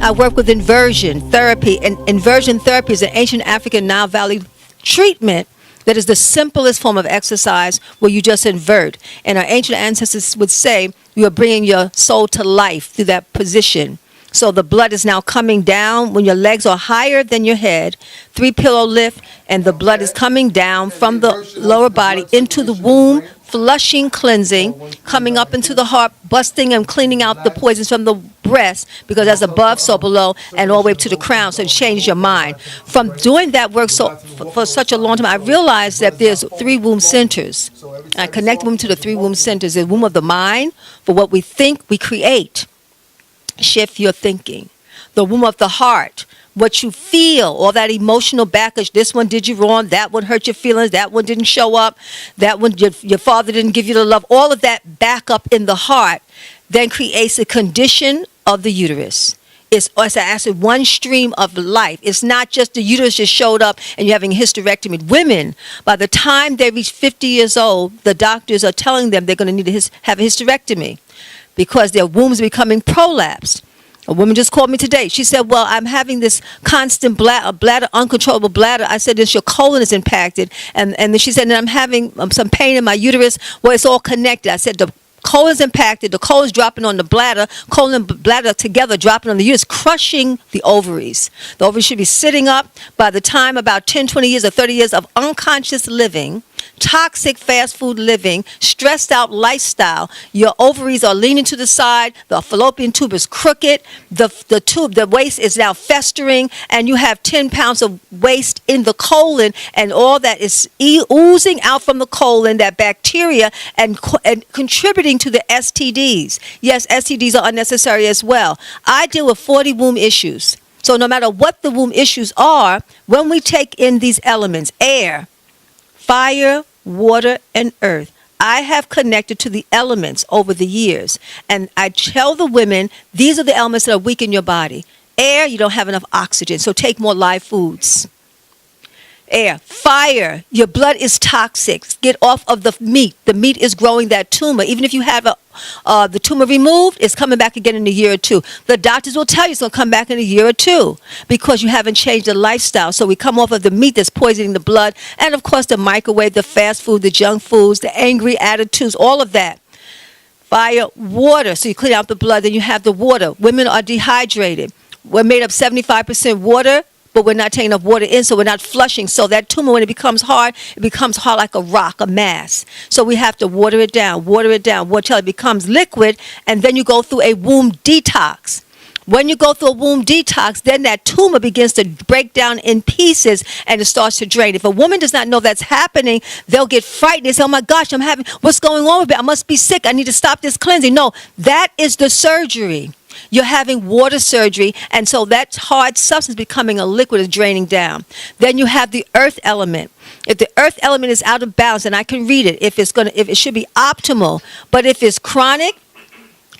I work with inversion therapy. And inversion therapy is an ancient African Nile Valley treatment that is the simplest form of exercise, where you just invert. And our ancient ancestors would say you are bringing your soul to life through that position. So the blood is now coming down when your legs are higher than your head, 3-pillow lift, and the blood is coming down from the lower body into the womb flushing, cleansing, coming up into the heart, busting and cleaning out the poisons from the breast, because as above, so below, and all the way up to the crown, so it changes your mind. From doing that work for such a long time, I realized that there's 3 womb centers. I connect them to the 3 womb centers. The womb of the mind, for what we think, we create. Shift your thinking. The womb of the heart, what you feel, all that emotional baggage. This one did you wrong, that one hurt your feelings, that one didn't show up, that one, your father didn't give you the love. All of that back up in the heart then creates a condition of the uterus. It's, as I said, one stream of life. It's not just the uterus just showed up and you're having a hysterectomy. Women, by the time they reach 50 years old, the doctors are telling them they're going to need to have a hysterectomy because their wombs are becoming prolapsed. A woman just called me today. She said, well, I'm having this constant bladder, uncontrollable bladder. I said, your colon is impacted. And then she said, and I'm having some pain in my uterus. Well, it's all connected. I said, the colon's impacted. The colon's dropping on the bladder. Colon and bladder together dropping on the uterus, crushing the ovaries. The ovaries should be sitting up. By the time about 10, 20 years or 30 years of unconscious living, toxic fast food living, stressed out lifestyle, your ovaries are leaning to the side, the fallopian tube is crooked, the waste is now festering, and you have 10 pounds of waste in the colon, and all that is oozing out from the colon, that bacteria, and contributing to the STDs. Yes, STDs are unnecessary as well. I deal with 40 womb issues. So no matter what the womb issues are, when we take in these elements, air, fire, water, and earth, I have connected to the elements over the years. And I tell the women, these are the elements that are weak in your body. Air, you don't have enough oxygen, so take more live foods. Air. Fire, your blood is toxic. Get off of the meat. The meat is growing that tumor. Even if you have the tumor removed, it's coming back again in a year or 2. The doctors will tell you it's going to come back in a year or 2 because you haven't changed the lifestyle. So we come off of the meat that's poisoning the blood, and of course the microwave, the fast food, the junk foods, the angry attitudes, all of that. Fire, water, so you clean out the blood, then you have the water. Women are dehydrated. We're made up 75% water, but we're not taking enough water in, so we're not flushing. So that tumor, when it becomes hard like a rock, a mass. So we have to water it down until it becomes liquid, and then you go through a womb detox. When you go through a womb detox, then that tumor begins to break down in pieces and it starts to drain. If a woman does not know that's happening, they'll get frightened. They say, oh my gosh, what's going on with me? I must be sick. I need to stop this cleansing. No, that is the surgery. You're having water surgery, and so that hard substance becoming a liquid is draining down. Then you have the earth element. If the earth element is out of balance, and I can read it, if it should be optimal, but if it's chronic,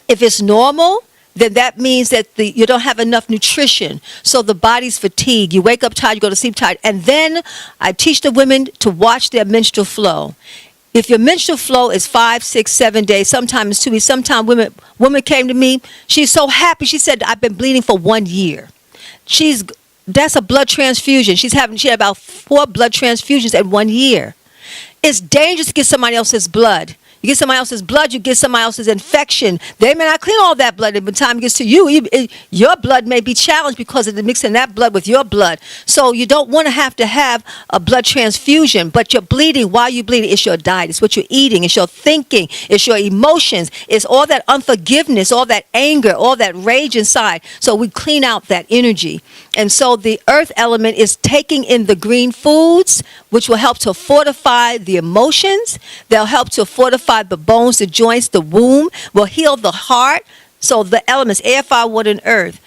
if it's normal, then that means that you don't have enough nutrition. So the body's fatigued. You wake up tired, you go to sleep tired. And then I teach the women to watch their menstrual flow. If your menstrual flow is 5, 6, 7 days, sometimes 2 weeks, sometimes women came to me, she's so happy. She said, I've been bleeding for 1 year. That's a blood transfusion. She had about 4 blood transfusions in 1 year. It's dangerous to get somebody else's blood. You get somebody else's blood, you get somebody else's infection. They may not clean all that blood. And by the time it gets to you, your blood may be challenged because of the mixing that blood with your blood. So you don't want to have a blood transfusion, but you're bleeding. Why are you bleeding? It's your diet. It's what you're eating. It's your thinking. It's your emotions. It's all that unforgiveness, all that anger, all that rage inside. So we clean out that energy. And so the earth element is taking in the green foods, which will help to fortify the emotions. They'll help to fortify the bones, the joints, the womb, will heal the heart. So the elements, air, fire, water, and earth,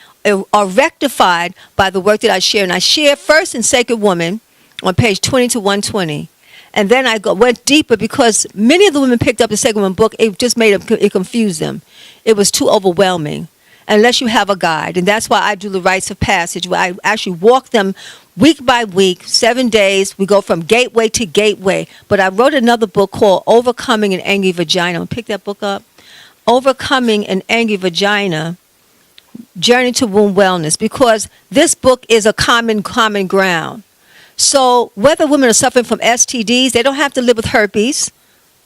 are rectified by the work that I share. And I share first in Sacred Woman on page 20 to 120. And then I went deeper because many of the women picked up the Sacred Woman book. It just it confused them. It was too overwhelming unless you have a guide. And that's why I do the rites of passage, where I actually walk them week by week, 7 days. We go from gateway to gateway. But I wrote another book called Overcoming an Angry Vagina. Pick that book up. Overcoming an Angry Vagina, Journey to Womb Wellness, because this book is a common ground. So whether women are suffering from STDs, they don't have to live with herpes.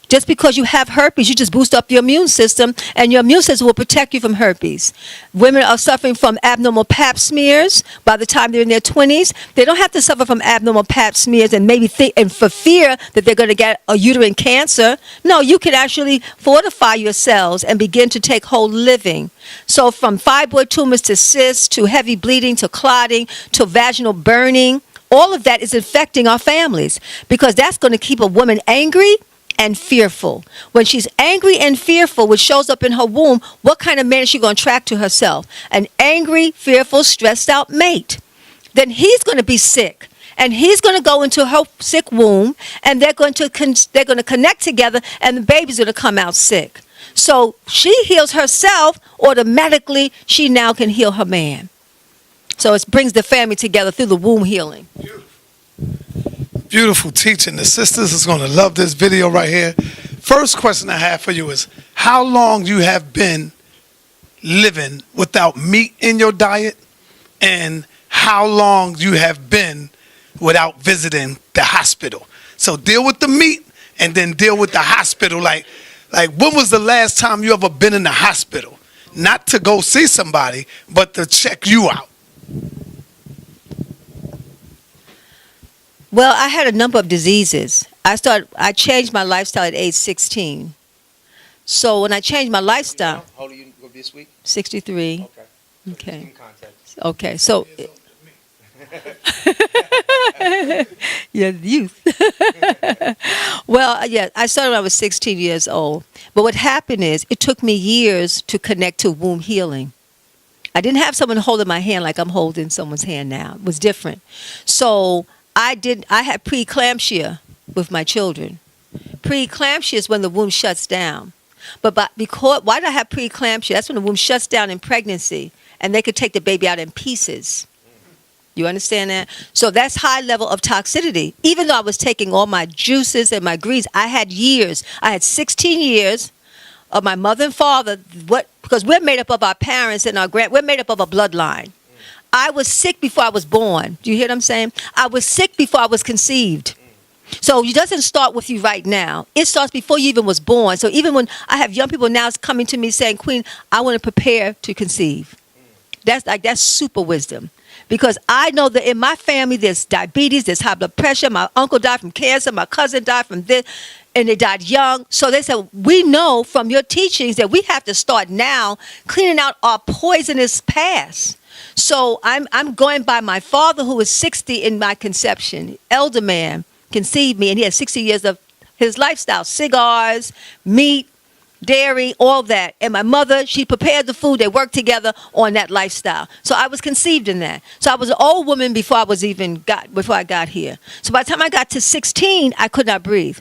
Just because you have herpes, you just boost up your immune system, and your immune system will protect you from herpes. Women are suffering from abnormal pap smears by the time they're in their 20s. They don't have to suffer from abnormal pap smears and maybe and for fear that they're going to get a uterine cancer. No, you can actually fortify your cells and begin to take whole living. So from fibroid tumors to cysts to heavy bleeding to clotting to vaginal burning, all of that is affecting our families because that's going to keep a woman angry and fearful. When she's angry and fearful, which shows up in her womb, what kind of man is she going to attract to herself? An angry, fearful, stressed out mate. Then he's going to be sick, and he's going to go into her sick womb, and they're going to connect together, and the baby's going to come out sick. So she heals herself, automatically she now can heal her man. So it brings the family together through the womb healing. Beautiful teaching. The sisters is going to love this video right here. First question I have for you is, how long you have been living without meat in your diet, and how long you have been without visiting the hospital? So deal with the meat and then deal with the hospital. Like when was the last time you ever been in the hospital? Not to go see somebody, but to check you out. Well, I had a number of diseases. I changed my lifestyle at age 16. So when I changed my lifestyle, How old are you this week? 63. Okay. Okay. Context. Okay. So yeah, youth. Well, yeah, I started when I was 16 years old. But what happened is it took me years to connect to womb healing. I didn't have someone holding my hand like I'm holding someone's hand now. It was different. So I had preeclampsia with my children. Preeclampsia is when the womb shuts down. Why did I have preeclampsia? That's when the womb shuts down in pregnancy, and they could take the baby out in pieces. You understand that? So that's high level of toxicity. Even though I was taking all my juices and my greens, I had 16 years of my mother and father, because we're made up of our parents and we're made up of a bloodline. I was sick before I was born. Do you hear what I'm saying? I was sick before I was conceived. So it doesn't start with you right now. It starts before you even was born. So even when I have young people now coming to me saying, Queen, I want to prepare to conceive. That's super wisdom. Because I know that in my family there's diabetes, there's high blood pressure. My uncle died from cancer. My cousin died from this. And they died young. So they said, we know from your teachings that we have to start now cleaning out our poisonous past. So I'm going by my father, who was 60 in my conception. Elder man conceived me, and he had 60 years of his lifestyle. Cigars, meat, dairy, all that. And my mother, she prepared the food. They worked together on that lifestyle. So I was conceived in that. So I was an old woman before I got here. So by the time I got to 16, I could not breathe.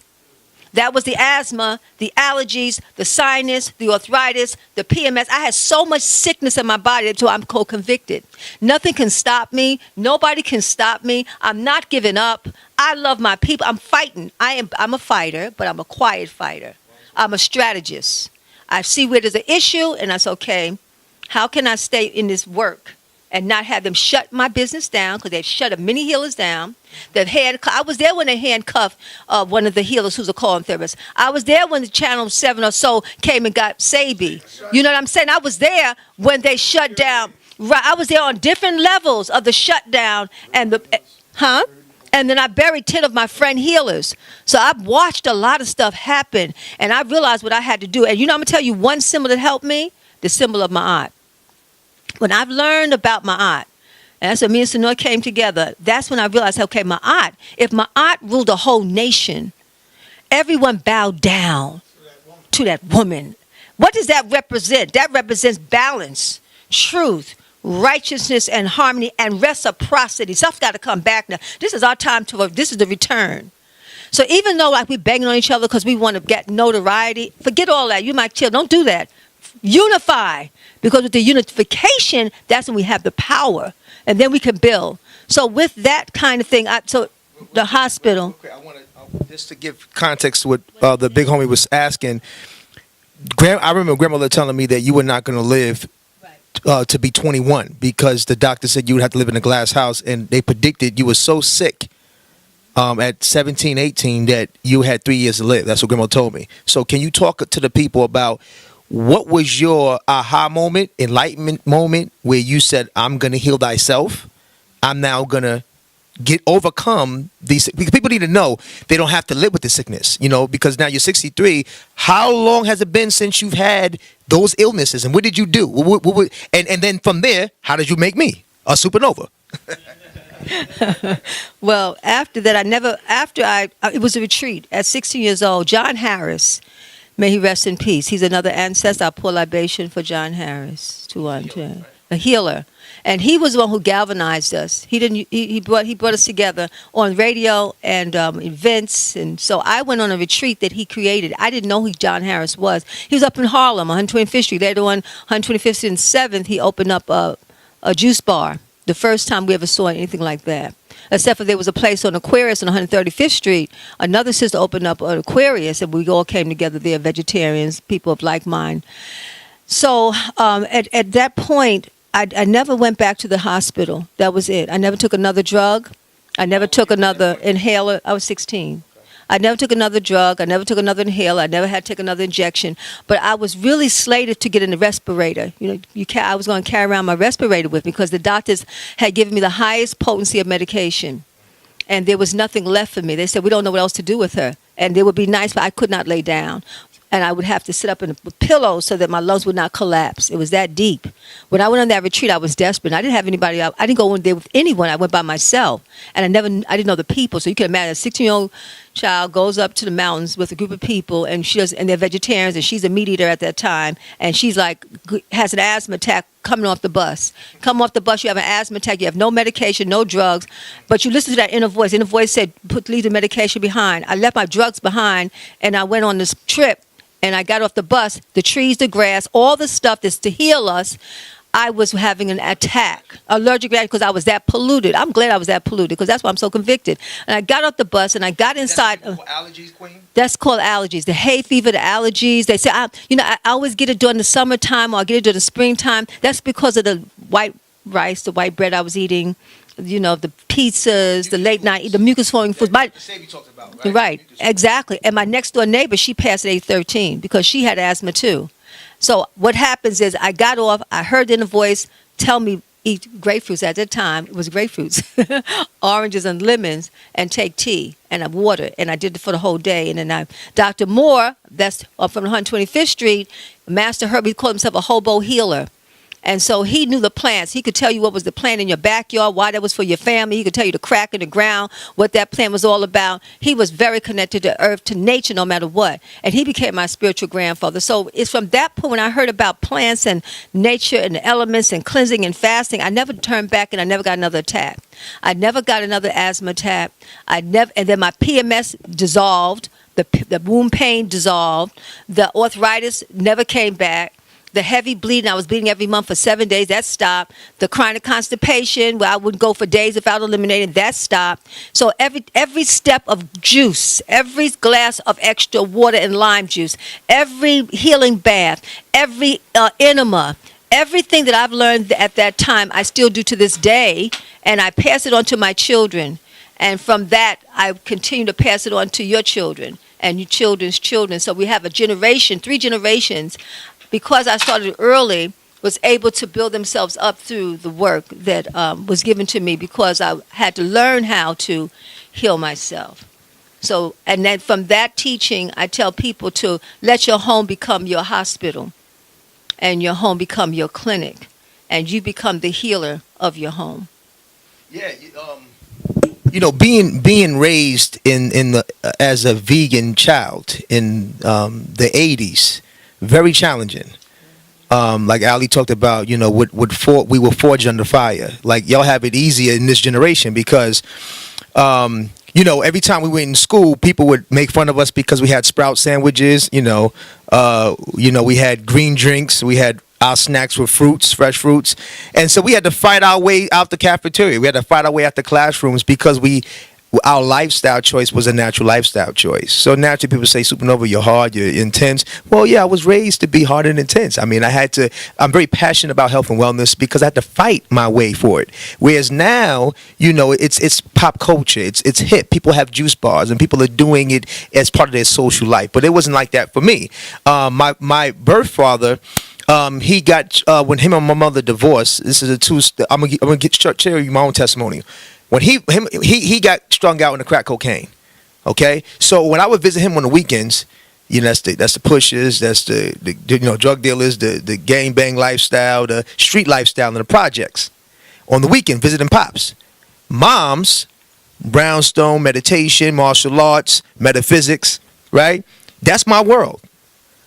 That was the asthma, the allergies, the sinus, the arthritis, the PMS. I had so much sickness in my body until I'm co-convicted. Nothing can stop me. Nobody can stop me. I'm not giving up. I love my people. I'm fighting. I'm a fighter, but I'm a quiet fighter. I'm a strategist. I see where there's an issue, and I say, okay, how can I stay in this work and not have them shut my business down, because they've shut many healers down. I was there when they handcuffed one of the healers who's a call-in therapist. I was there when the Channel 7 or so came and got Sabi. You know what I'm saying? I was there when they shut down. Right, I was there on different levels of the shutdown and and then I buried 10 of my friend healers. So I've watched a lot of stuff happen, and I realized what I had to do. And I'm going to tell you one symbol that helped me, the symbol of Ma'at. When I've learned about Ma'at, and that's when me and Sonora came together, that's when I realized, okay, Ma'at, if Ma'at ruled a whole nation, everyone bowed down to that woman. What does that represent? That represents balance, truth, righteousness, and harmony, and reciprocity. Stuff's got to come back now. This is our time this is the return. So even though we're banging on each other because we want to get notoriety, forget all that. You might chill. Don't do that. Unify. Because with the unification, that's when we have the power. And then we can build. So with that kind of thing, the hospital. Okay, I want to, just to give context to what the big homie was asking. I remember grandmother telling me that you were not going to live to be 21 because the doctor said you would have to live in a glass house, and they predicted you were so sick at 17, 18 that you had 3 years to live. That's what Grandma told me. So can you talk to the people about what was your aha moment, enlightenment moment where you said, I'm going to heal thyself. I'm now going to overcome these, because people need to know they don't have to live with the sickness, because now you're 63. How long has it been since you've had those illnesses, and what did you do? And then from there, how did you make me a supernova? Well, after that, it was a retreat at 16 years old. John Harris, may he rest in peace. He's another ancestor. I pour libation for John Harris, a healer. And he was the one who galvanized us. He brought us together on radio and events. And so I went on a retreat that he created. I didn't know who John Harris was. He was up in Harlem, 125th Street. Later on, 125th and 7th, he opened up a juice bar. The first time we ever saw anything like that. Except for there was a place on Aquarius on 135th Street. Another sister opened up an Aquarius, and we all came together there, vegetarians, people of like mind. So at that point, I never went back to the hospital. That was it. I never took another drug. I never took another inhaler. I was 16. I never took another drug. I never took another inhaler. I never had to take another injection. But I was really slated to get in the respirator. I was going to carry around my respirator with me because the doctors had given me the highest potency of medication. And there was nothing left for me. They said, we don't know what else to do with her. And it would be nice, but I could not lay down. And I would have to sit up in a pillow so that my lungs would not collapse. It was that deep. When I went on that retreat, I was desperate. I didn't have anybody. I didn't go in there with anyone. I went by myself. And I didn't know the people. So you can imagine a 16-year-old child goes up to the mountains with a group of people, and they're vegetarians, and she's a meat eater at that time. And she's like, has an asthma attack coming off the bus. Come off the bus, you have an asthma attack. You have no medication, no drugs. But you listen to that inner voice. Inner voice said, leave the medication behind. I left my drugs behind, and I went on this trip. And I got off the bus, the trees, the grass, all the stuff that's to heal us. I was having an attack, allergic reaction, because I was that polluted. I'm glad I was that polluted because that's why I'm so convicted. And I got off the bus and I got inside. That's called allergies, Queen? That's called allergies. The hay fever, the allergies. They say, I always get it during the summertime or I get it during the springtime. That's because of the white rice, the white bread I was eating. The pizzas, the late night, the mucus forming foods. The same you talked about, right? Right, exactly. And my next door neighbor, she passed at age 13 because she had asthma too. So what happens is I got off, I heard in a voice tell me eat grapefruits. At that time, it was grapefruits, oranges and lemons, and take tea and water. And I did it for the whole day. And then Dr. Moore, that's from 125th Street, Master Herbie called himself a hobo healer. And so he knew the plants. He could tell you what was the plant in your backyard, why that was for your family. He could tell you the crack in the ground, what that plant was all about. He was very connected to earth, to nature, no matter what. And he became my spiritual grandfather. So it's from that point when I heard about plants and nature and the elements and cleansing and fasting, I never turned back and I never got another attack. I never got another asthma attack. And then my PMS dissolved. The womb pain dissolved. The arthritis never came back. The heavy bleeding, I was bleeding every month for 7 days, that stopped. The chronic constipation, where I wouldn't go for days without eliminating, that stopped. So every step of juice, every glass of extra water and lime juice, every healing bath, every enema, everything that I've learned at that time, I still do to this day, and I pass it on to my children. And from that, I continue to pass it on to your children and your children's children. So we have a generation, 3 generations, because I started early, was able to build themselves up through the work that was given to me because I had to learn how to heal myself. So, and then from that teaching, I tell people to let your home become your hospital and your home become your clinic, and you become the healer of your home. Yeah, being raised as a vegan child in the 80s, very challenging. Like Ali talked about, we were forged under fire. Like y'all have it easier in this generation because, every time we went in school, people would make fun of us because we had Sprout sandwiches. We had green drinks. We had our snacks with fruits, fresh fruits, and so we had to fight our way out the cafeteria. We had to fight our way out the classrooms because we our lifestyle choice was a natural lifestyle choice. So naturally people say, Supernova, you're hard, you're intense. Well, yeah, I was raised to be hard and intense. I mean, I'm very passionate about health and wellness because I had to fight my way for it. Whereas now, it's pop culture, it's hip. People have juice bars and people are doing it as part of their social life. But it wasn't like that for me. My birth father, he got, when him and my mother divorced, this is I'm gonna share you my own testimony. When he got strung out in the crack cocaine, okay. So when I would visit him on the weekends, that's the pushers, that's the drug dealers, the gang bang lifestyle, the street lifestyle, and the projects. On the weekend, visiting pops, moms, brownstone, meditation, martial arts, metaphysics, right? That's my world.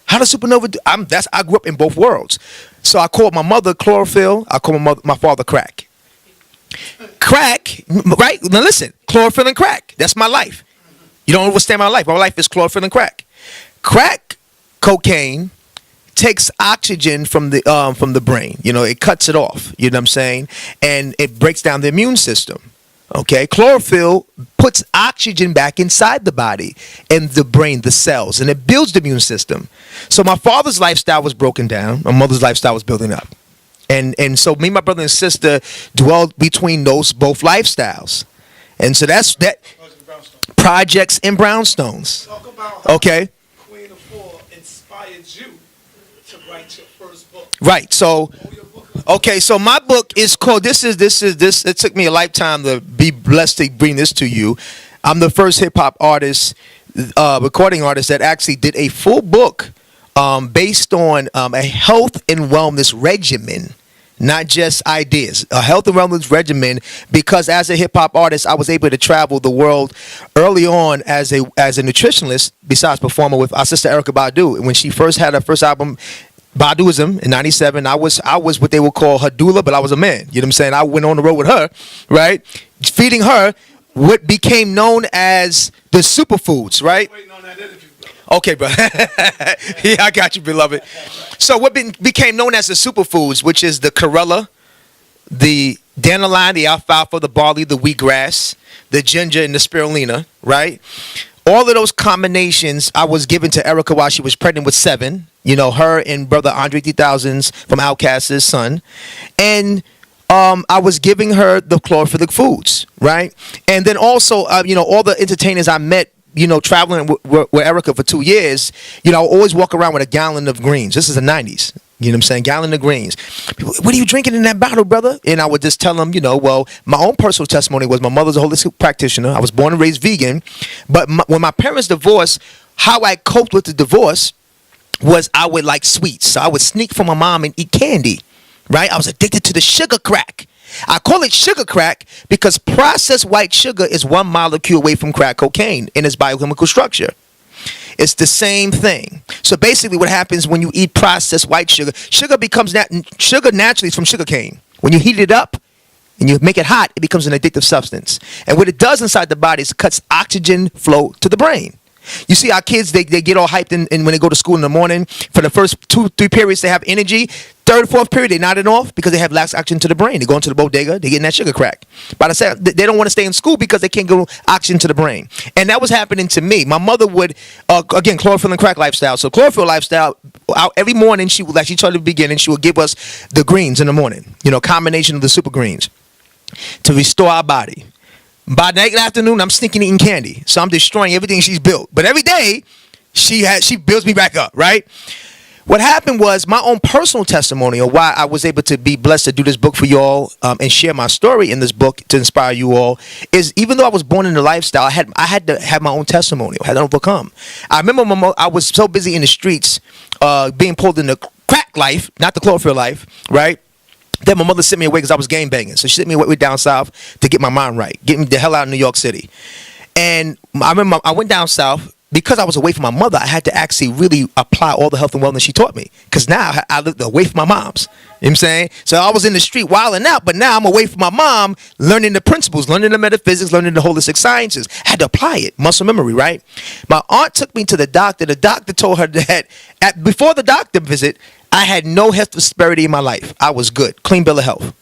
How does Supernova do? I grew up in both worlds. So I called my mother chlorophyll. I called my father crack. Crack, right? Now listen, chlorophyll and crack. That's my life. You don't understand my life. My life is chlorophyll and crack. Crack cocaine takes oxygen from the brain. It cuts it off. You know what I'm saying? And it breaks down the immune system. Okay, chlorophyll puts oxygen back inside the body and the brain, the cells, and it builds the immune system. So my father's lifestyle was broken down. My mother's lifestyle was building up. And so me, my brother and sister dwelled between those both lifestyles. And so that's that. Projects and brownstones. Talk about how Okay. Queen Afua inspired you to write your first book. Right. So okay, so my book is called this. It took me a lifetime to be blessed to bring this to you. I'm the first hip hop artist, recording artist that actually did a full book based on a health and wellness regimen. Not just ideas, a health and wellness regimen, because as a hip hop artist, I was able to travel the world early on as a nutritionist, besides performing with our sister Erykah Badu. When she first had her first album, Baduism, in 97, I was what they would call her doula, but I was a man. You know what I'm saying? I went on the road with her, right? Feeding her what became known as the superfoods, right? Waiting on that interview, bro. Okay, bro. Yeah, I got you, beloved. So what became known as the superfoods, which is the chlorella, the dandelion, the alfalfa, the barley, the wheatgrass, the ginger, and the spirulina, right? All of those combinations I was given to Erykah while she was pregnant with 7. Her and brother Andre 3000's from Outkast's son. And I was giving her the chlorophyllic foods, right? And then also, all the entertainers I met, traveling with Erykah for 2 years, I always walk around with a gallon of greens. This is the 90s. You know what I'm saying? Gallon of greens. People, what are you drinking in that bottle, brother? And I would just tell them, well, my own personal testimony was my mother's a holistic practitioner. I was born and raised vegan. But when my parents divorced, how I coped with the divorce was I would like sweets. So I would sneak from my mom and eat candy, right? I was addicted to the sugar crack. I call it sugar crack because processed white sugar is one molecule away from crack cocaine in its biochemical structure. It's the same thing. So basically what happens when you eat processed white sugar, sugar naturally is from sugar cane. When you heat it up and you make it hot, it becomes an addictive substance. And what it does inside the body is it cuts oxygen flow to the brain. You see our kids, they get all hyped and when they go to school in the morning, for the first 2-3 periods they have energy. 3rd, 4th period, they nodding off because they have lax oxygen to the brain. They go into the bodega, they getting that sugar crack. By the second, they don't want to stay in school because they can't go oxygen to the brain. And that was happening to me. My mother would, again, chlorophyll and crack lifestyle. So chlorophyll lifestyle, every morning she would, like she told at the beginning, she would give us the greens in the morning. Combination of the super greens to restore our body. By the afternoon, I'm sneaking eating candy. So I'm destroying everything she's built. But every day, she builds me back up, right? What happened was my own personal testimony of why I was able to be blessed to do this book for you all and share my story in this book to inspire you all is even though I was born in the lifestyle, I had to have my own testimony. I had to overcome. I remember I was so busy in the streets being pulled in the crack life, not the chlorophyll life, right? Then my mother sent me away because I was gang banging. So she sent me away down south to get my mind right, get me the hell out of New York City. And I remember I went down south. Because I was away from my mother, I had to actually really apply all the health and wellness she taught me. Because now I lived away from my mom's. You know what I'm saying? So I was in the street wilding out, but now I'm away from my mom, learning the principles, learning the metaphysics, learning the holistic sciences. I had to apply it. Muscle memory, right? My aunt took me to the doctor. The doctor told her that before the doctor visit, I had no health disparity in my life. I was good. Clean bill of health.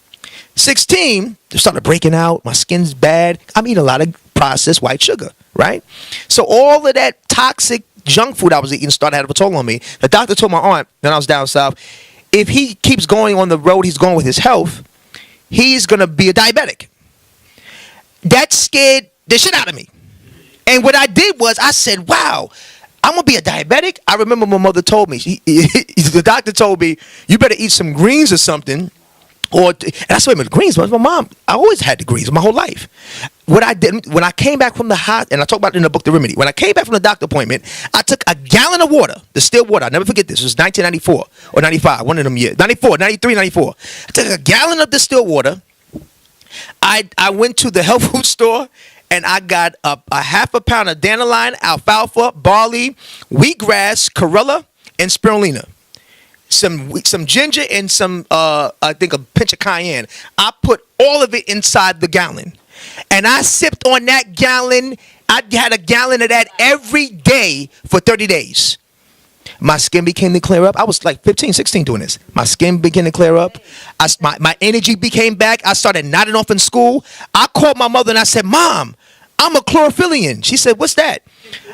16, I started breaking out. My skin's bad. I'm eating a lot of processed white sugar, right? So all of that toxic junk food I was eating started having a toll on me. The doctor told my aunt when I was down south, if he keeps going on the road he's going with his health, he's going to be a diabetic. That scared the shit out of me. And what I did was I said, wow, I'm going to be a diabetic? I remember my mother told me, the doctor told me, you better eat some greens or something. And I said, wait a minute, greens? My mom, I always had the greens my whole life. What I did, when I came back from the and I talk about it in the book, The Remedy, when I came back from the doctor appointment, I took a gallon of water, distilled water. I'll never forget this. It was 1994 or 95, one of them years. 94, 93, 94. I took a gallon of distilled water. I went to the health food store and I got a half a pound of dandelion, alfalfa, barley, wheatgrass, chlorella, and spirulina. Some ginger and some I think a pinch of cayenne. I put all of it inside the gallon, and I sipped on that gallon. I had a gallon of that every day for 30 days. My skin began to clear up. I was like 15, 16 doing this. My skin began to clear up. My energy became back. I started nodding off in school. I called my mother and I said, Mom, I'm a chlorophyllian. She said, what's that?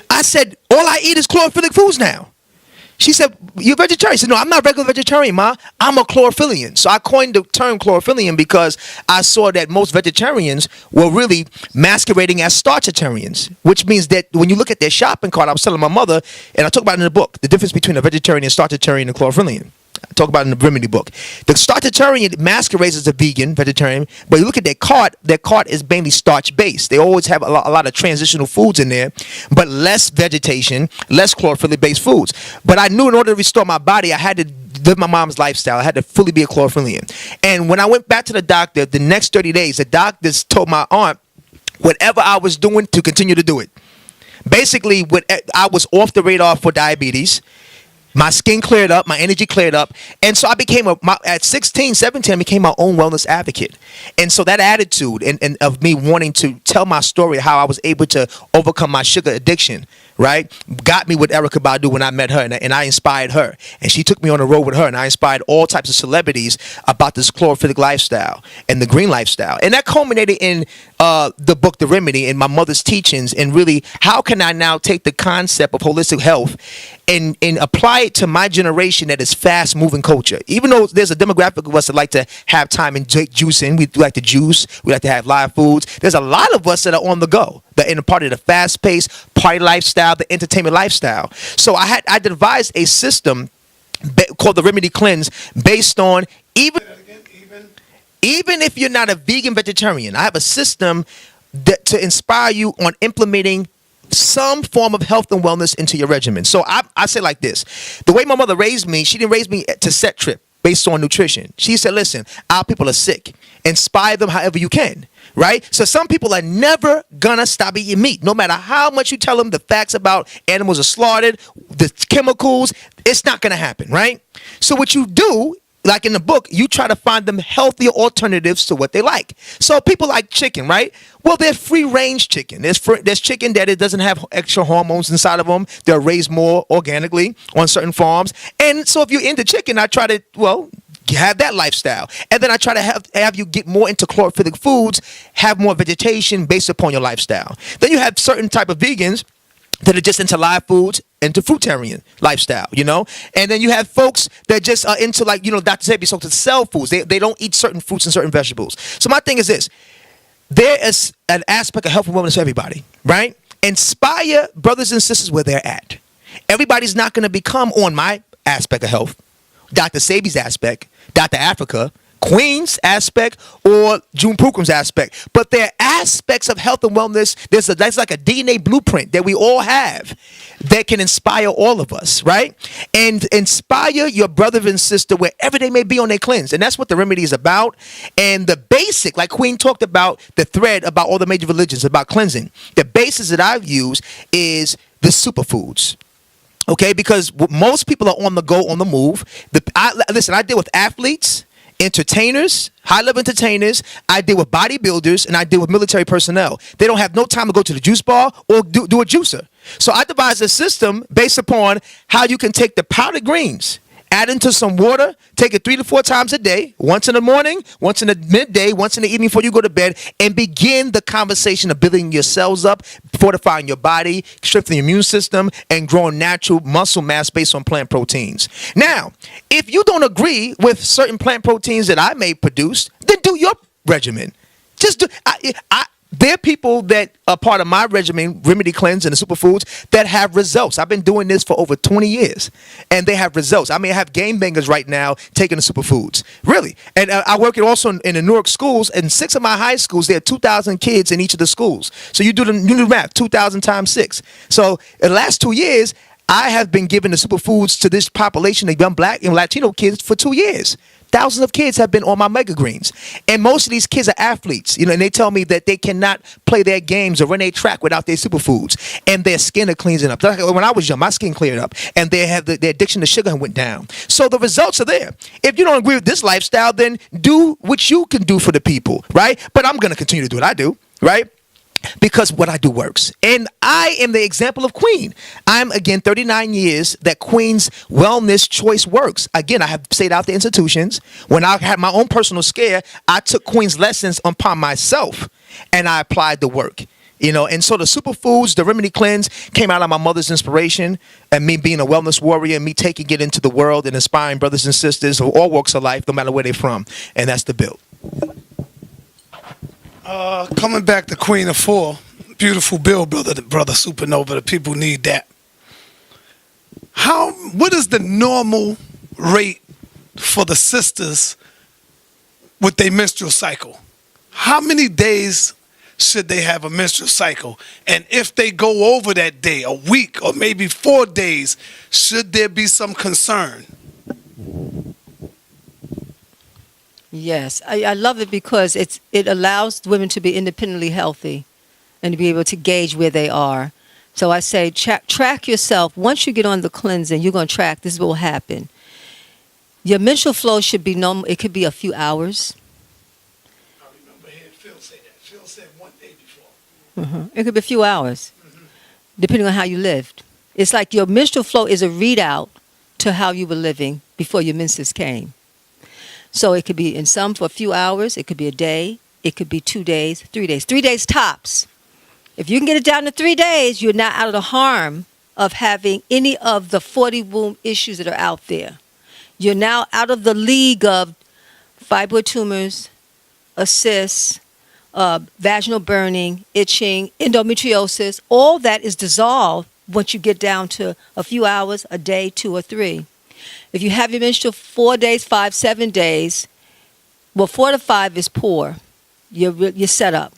I said, all I eat is chlorophyllic foods now. She said, you're vegetarian? I said, no, I'm not a regular vegetarian, Ma. I'm a chlorophyllian. So I coined the term chlorophyllian because I saw that most vegetarians were really masquerading as starchitarians, which means that when you look at their shopping cart, I was telling my mother, and I talk about it in the book, the difference between a vegetarian and starchitarian and chlorophyllian. I talk about it in the Remedy book. The starchitarian masquerades as a vegan, vegetarian, but you look at their cart is mainly starch-based. They always have a lot of transitional foods in there, but less vegetation, less chlorophyll-based foods. But I knew in order to restore my body, I had to live my mom's lifestyle. I had to fully be a chlorophyllian. And when I went back to the doctor, the next 30 days, the doctors told my aunt whatever I was doing to continue to do it. Basically, I was off the radar for diabetes. My skin cleared up, my energy cleared up, and so I became at 16, 17, I became my own wellness advocate. And so that attitude and of me wanting to tell my story, how I was able to overcome my sugar addiction, right, got me with Erykah Badu when I met her, and I inspired her. And she took me on the road with her, and I inspired all types of celebrities about this chlorophyllic lifestyle and the green lifestyle. And that culminated in the book, The Remedy, and my mother's teachings, and really, how can I now take the concept of holistic health and apply it to my generation that is fast-moving culture. Even though there's a demographic of us that like to have time and juicing, we like to juice, we like to have live foods. There's a lot of us that are on the go, that in a part of the fast-paced party lifestyle, the entertainment lifestyle. So I devised a system called the Remedy Cleanse, based on even if you're not a vegan vegetarian, I have a system to inspire you on implementing some form of health and wellness into your regimen. So I say like this: the way my mother raised me, she didn't raise me to set trip based on nutrition. She said, listen, our people are sick. Inspire them however you can, right? So some people are never gonna stop eating meat. No matter how much you tell them the facts about animals are slaughtered, the chemicals, it's not gonna happen, right? So what you do, like in the book, you try to find them healthier alternatives to what they like. So people like chicken, right? Well, they're free-range chicken. There's chicken that it doesn't have extra hormones inside of them. They're raised more organically on certain farms. And so if you're into chicken, I try to, have that lifestyle. And then I try to have you get more into chlorophyllic foods, have more vegetation based upon your lifestyle. Then you have certain type of vegans that are just into live foods, into fruitarian lifestyle, and then you have folks that just are into, like, Dr. Sebi spoke to cell foods. They don't eat certain fruits and certain vegetables. So my thing is this: there is an aspect of health and wellness for everybody, right? Inspire brothers and sisters where they're at. Everybody's not going to become on my aspect of health, Dr. Sebi's aspect, Dr. Africa, Queen's aspect, or June Pookram's aspect, but there are aspects of health and wellness. That's like a DNA blueprint that we all have that can inspire all of us, right? And inspire your brother and sister wherever they may be on their cleanse. And that's what the Remedy is about. And the basic, like Queen talked about, the thread about all the major religions about cleansing, the basis that I've used is the superfoods. Okay, because most people are on the go, on the move. Listen, I deal with athletes, entertainers, high-level entertainers. I deal with bodybuilders, and I deal with military personnel. They don't have no time to go to the juice bar or do a juicer. So I devised a system based upon how you can take the powdered greens add into some water, take it 3 to 4 times a day, once in the morning, once in the midday, once in the evening before you go to bed, and begin the conversation of building your cells up, fortifying your body, strengthening your immune system, and growing natural muscle mass based on plant proteins. Now, if you don't agree with certain plant proteins that I may produce, then do your regimen. Just do. There are people that are part of my regimen, Remedy Cleanse and the superfoods, that have results. I've been doing this for over 20 years, and they have results. I mean, I have game bangers right now taking the superfoods, really. And I work it also in the Newark schools. In 6 of my high schools, there are 2,000 kids in each of the schools. So you do the math, 2,000 times 6. So in the last 2 years, I have been giving the superfoods to this population of young Black and Latino kids for 2 years. Thousands of kids have been on my mega greens. And most of these kids are athletes, and they tell me that they cannot play their games or run their track without their superfoods. And their skin are cleansing up. Like when I was young, my skin cleared up, and they have their addiction to sugar went down. So the results are there. If you don't agree with this lifestyle, then do what you can do for the people, right? But I'm going to continue to do what I do, right? Because what I do works. And I am the example of Queen. I'm, again, 39 years that Queen's wellness choice works. Again, I have stayed out the institutions. When I had my own personal scare, I took Queen's lessons upon myself, and I applied the work. And so the superfoods, the Remedy Cleanse, came out of my mother's inspiration and me being a wellness warrior and me taking it into the world and inspiring brothers and sisters of all walks of life, no matter where they're from. And that's the build. Coming back to Queen Afua, beautiful bill, brother Supernova. The people need that. What is the normal rate for the sisters with their menstrual cycle? How many days should they have a menstrual cycle? And if they go over that day, a week, or maybe 4 days, should there be some concern? Yes, I love it because it allows women to be independently healthy and to be able to gauge where they are. So I say track yourself. Once you get on the cleansing, you're going to track. This is what will happen. Your menstrual flow should be normal. It could be a few hours. I remember hearing Phil say that. Phil said 1 day before. It could be a few hours, depending on how you lived. It's like your menstrual flow is a readout to how you were living before your menses came. So it could be in some for a few hours. It could be a day. It could be 2 days, 3 days. 3 days tops. If you can get it down to 3 days, you're not out of the harm of having any of the 40 womb issues that are out there. You're now out of the league of fibroid tumors, cysts, vaginal burning, itching, endometriosis. All that is dissolved once you get down to a few hours, a day, 2 or 3. If you have your menstrual 4 days, 5, 7 days, well, 4 to 5 is poor. You're set up.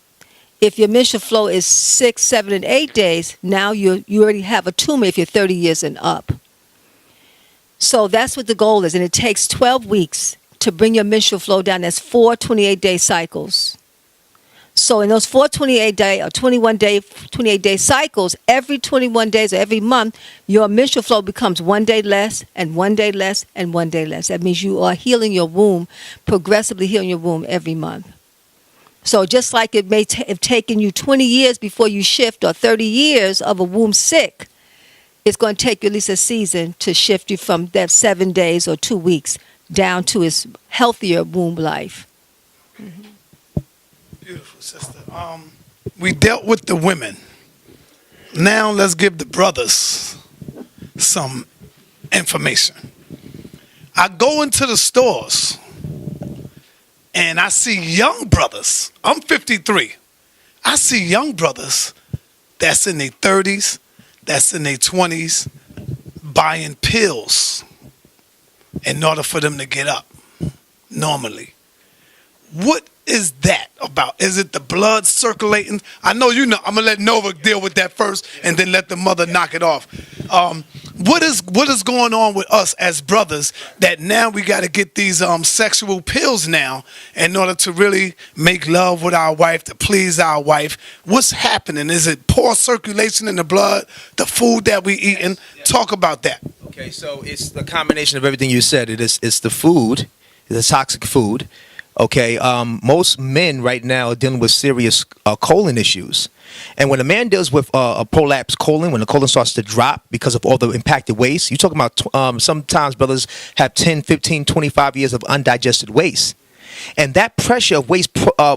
If your menstrual flow is 6, 7, and 8 days, now you already have a tumor if you're 30 years and up. So that's what the goal is, and it takes 12 weeks to bring your menstrual flow down. That's 4 28-day cycles. So in those 4 28-day or 28-day cycles, every 21 days or every month, your menstrual flow becomes 1 day less and 1 day less and 1 day less. That means you are healing your womb, progressively healing your womb every month. So just like it may have taken you 20 years before you shift, or 30 years of a womb sick, it's going to take you at least a season to shift you from that 7 days or 2 weeks down to its healthier womb life. Beautiful, sister. We dealt with the women. Now let's give the brothers some information. I go into the stores and I see young brothers. I'm 53. I see young brothers that's in their 30s, that's in their 20s, buying pills in order for them to get up normally. What is that about? Is it the blood circulating? I know you know. I'm going to let Nova deal with that first and then let the mother knock it off. What is going on with us as brothers that now we got to get these sexual pills now in order to really make love with our wife, to please our wife? What's happening? Is it poor circulation in the blood, the food that we eating? Talk about that. Okay, so it's the combination of everything you said. It's the food, the toxic food. Okay, most men right now are dealing with serious colon issues. And when a man deals with a prolapsed colon, when the colon starts to drop because of all the impacted waste, you're talking about sometimes brothers have 10, 15, 25 years of undigested waste. And that pressure of waste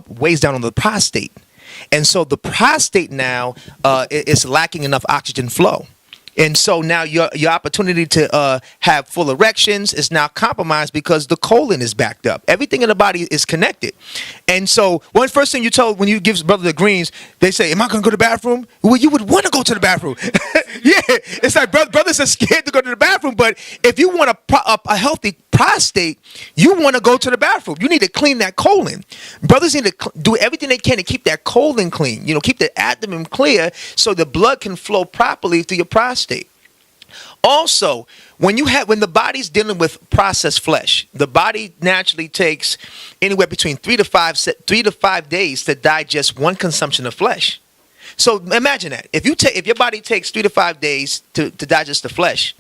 weighs down on the prostate. And so the prostate now is lacking enough oxygen flow. And so now your opportunity to have full erections is now compromised because the colon is backed up. Everything in the body is connected. And so first thing you told when you give brother the greens, they say, am I going to go to the bathroom? Well, you would want to go to the bathroom. Yeah, it's like brothers are scared to go to the bathroom. But if you want a healthy prostate, you want to go to the bathroom. You need to clean that colon. Brothers need to do everything they can to keep that colon clean. Keep the abdomen clear so the blood can flow properly through your prostate. Also, when the body's dealing with processed flesh, the body naturally takes anywhere between 3 to 5 days to digest one consumption of flesh. So imagine that if your body takes 3 to 5 days to digest the flesh,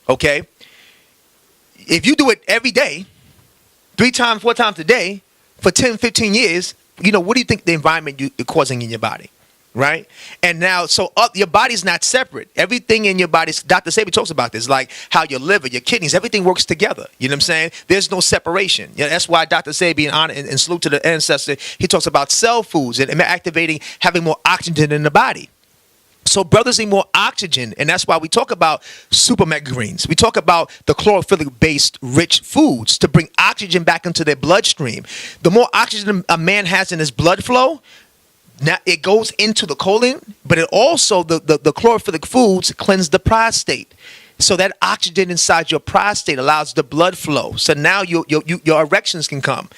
okay. If you do it every day, 3 times, 4 times a day, for 10, 15 years, what do you think the environment you're causing in your body, right? And now, your body's not separate. Everything in your body, Dr. Sabi talks about this, like how your liver, your kidneys, everything works together. You know what I'm saying? There's no separation. Yeah, that's why Dr. Sabi, in honor and salute to the ancestor, he talks about cell foods and activating, having more oxygen in the body. So brothers need more oxygen, and that's why we talk about super mega greens. We talk about the chlorophyll-based rich foods to bring oxygen back into their bloodstream. The more oxygen a man has in his blood flow, now it goes into the colon, but it also, the chlorophyllic foods cleanse the prostate. So that oxygen inside your prostate allows the blood flow. So now your erections can come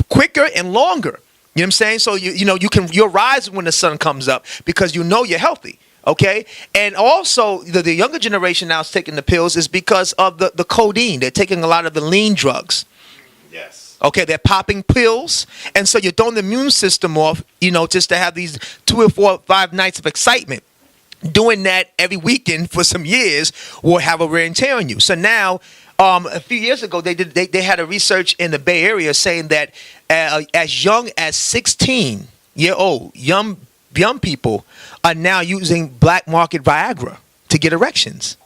quicker and longer. You know what I'm saying? So you're rising when the sun comes up because you're healthy. Okay, and also the younger generation now is taking the pills is because of the codeine. They're taking a lot of the lean drugs. Yes. Okay, they're popping pills, and so you're throwing the immune system off, just to have these 2 or 4 or 5 nights of excitement. Doing that every weekend for some years will have a wear and tear on you. So now, a few years ago, they had a research in the Bay Area saying that as young as 16-year-old young people are now using black market Viagra to get erections.